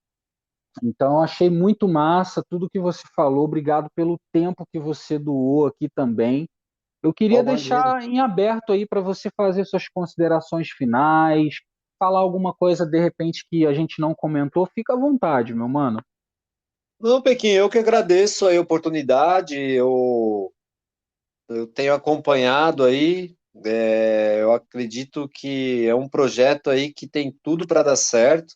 Speaker 1: Então, achei muito massa tudo que você falou. Obrigado pelo tempo que você doou aqui também. Eu queria
Speaker 2: Pô, imagina.
Speaker 1: deixar em aberto aí para você fazer suas considerações finais, falar alguma coisa de repente que a gente não comentou. Fica à vontade, meu mano.
Speaker 2: Não, Pequim, eu que agradeço a oportunidade. Eu tenho acompanhado aí. Eu acredito que é um projeto aí que tem tudo para dar certo.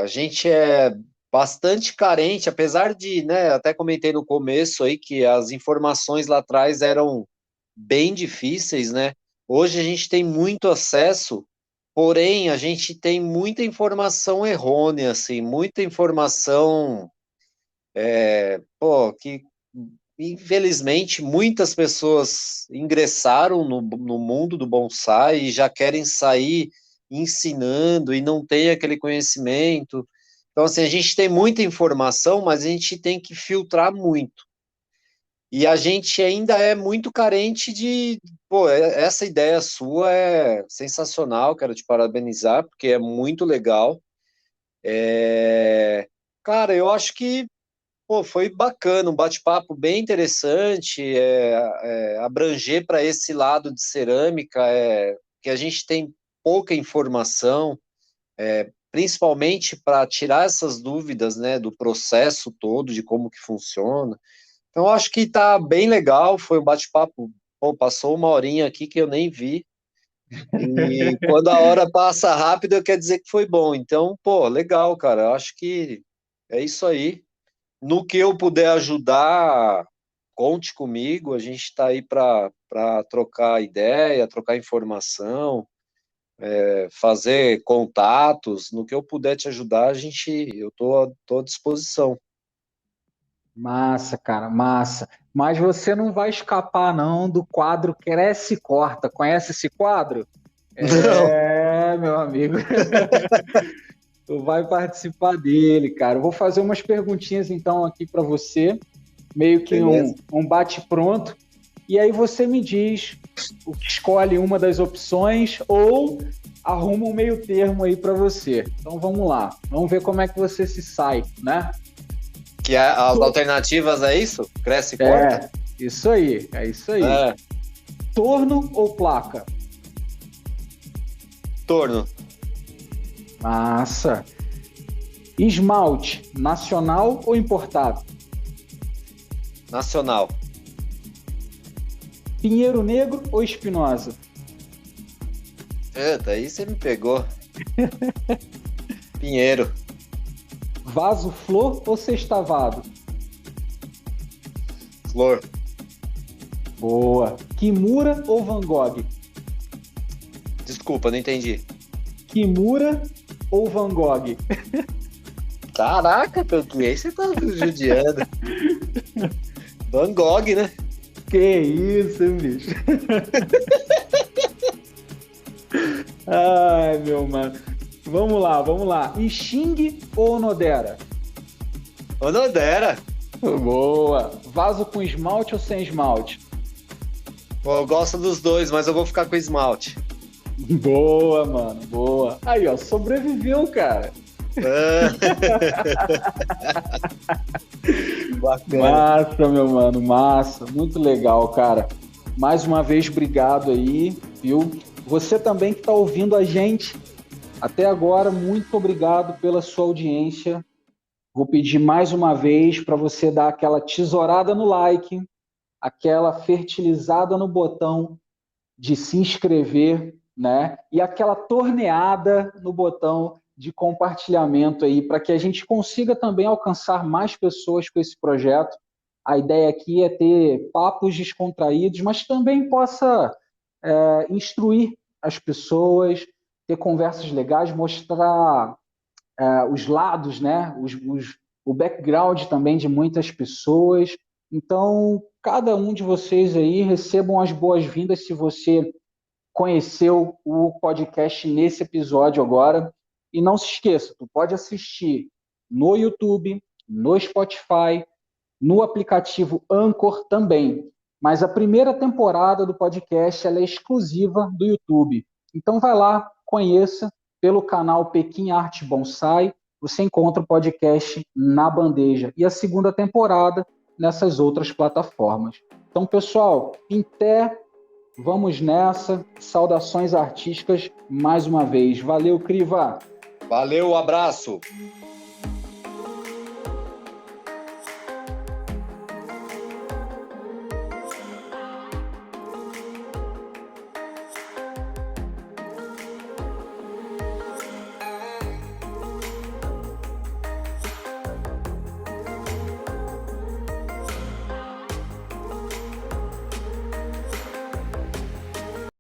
Speaker 2: A gente é bastante carente, apesar de, né, até comentei no começo aí que as informações lá atrás eram bem difíceis, né? Hoje a gente tem muito acesso, porém a gente tem muita informação errônea, assim, muita informação, pô, que infelizmente muitas pessoas ingressaram no mundo do bonsai e já querem sair ensinando e não tem aquele conhecimento. Então, assim, a gente tem muita informação, mas a gente tem que filtrar muito. E a gente ainda é muito carente de. Pô, essa ideia sua é sensacional, quero te parabenizar, porque é muito legal. Cara, eu acho que pô, foi bacana, um bate-papo bem interessante, abranger para esse lado de cerâmica, que a gente tem pouca informação, principalmente para tirar essas dúvidas, né, do processo todo, de como que funciona. Então, eu acho que tá bem legal, foi um bate-papo, pô, passou uma horinha aqui que eu nem vi, e quando a hora passa rápido, quer dizer que foi bom. Então, pô, legal, cara, eu acho que é isso aí. No que eu puder ajudar, conte comigo. A gente está aí para trocar ideia, trocar informação, fazer contatos. No que eu puder te ajudar, eu tô à disposição.
Speaker 1: Massa, cara, massa. Mas você não vai escapar, não, do quadro Cresce e Corta. Conhece esse quadro?
Speaker 2: Não.
Speaker 1: Meu amigo. Tu vai participar dele, cara. Eu vou fazer umas perguntinhas, então, aqui para você. Meio que
Speaker 2: Beleza.
Speaker 1: um bate-pronto. E aí você me diz, escolhe uma das opções ou arruma um meio termo aí para você. Então vamos lá. Vamos ver como é que você se sai, né?
Speaker 2: Que as alternativas é isso? Cresce e corta?
Speaker 1: É, isso aí, é isso aí.
Speaker 2: É.
Speaker 1: Torno ou placa?
Speaker 2: Torno.
Speaker 1: Massa. Esmalte, nacional ou importado?
Speaker 2: Nacional.
Speaker 1: Pinheiro Negro ou Espinosa?
Speaker 2: Eita, aí você me pegou. Pinheiro.
Speaker 1: Vaso Flor ou Sextavado?
Speaker 2: Flor.
Speaker 1: Boa. Kimura ou Van Gogh?
Speaker 2: Desculpa, não entendi.
Speaker 1: Kimura ou Van Gogh?
Speaker 2: Caraca, pelo que você tá judiando. Van Gogh, né?
Speaker 1: Que isso, hein, bicho? Ai, meu mano. Vamos lá, vamos lá. Xing ou Onodera?
Speaker 2: Onodera.
Speaker 1: Boa. Vaso com esmalte ou sem esmalte?
Speaker 2: Pô, eu gosto dos dois, mas eu vou ficar com esmalte.
Speaker 1: Boa, mano, boa. Aí, ó, sobreviveu, cara.
Speaker 2: Bacana.
Speaker 1: Massa, meu mano, massa. Muito legal, cara. Mais uma vez, obrigado aí, viu? Você também que está ouvindo a gente até agora, muito obrigado pela sua audiência. Vou pedir mais uma vez para você dar aquela tesourada no like, aquela fertilizada no botão de se inscrever, né? E aquela torneada no botão de compartilhamento aí, para que a gente consiga também alcançar mais pessoas com esse projeto. A ideia aqui é ter papos descontraídos, mas também possa instruir as pessoas, ter conversas legais, mostrar os lados, né? O background também de muitas pessoas. Então, cada um de vocês aí recebam as boas-vindas se você conheceu o podcast nesse episódio agora. E não se esqueça, tu pode assistir no YouTube, no Spotify, no aplicativo Anchor também. Mas a primeira temporada do podcast ela é exclusiva do YouTube. Então vai lá, conheça pelo canal Pequim Arte Bonsai, você encontra o podcast na bandeja. E a segunda temporada nessas outras plataformas. Então, pessoal, em pé, vamos nessa. Saudações artísticas mais uma vez. Valeu, Criva!
Speaker 2: Valeu, abraço.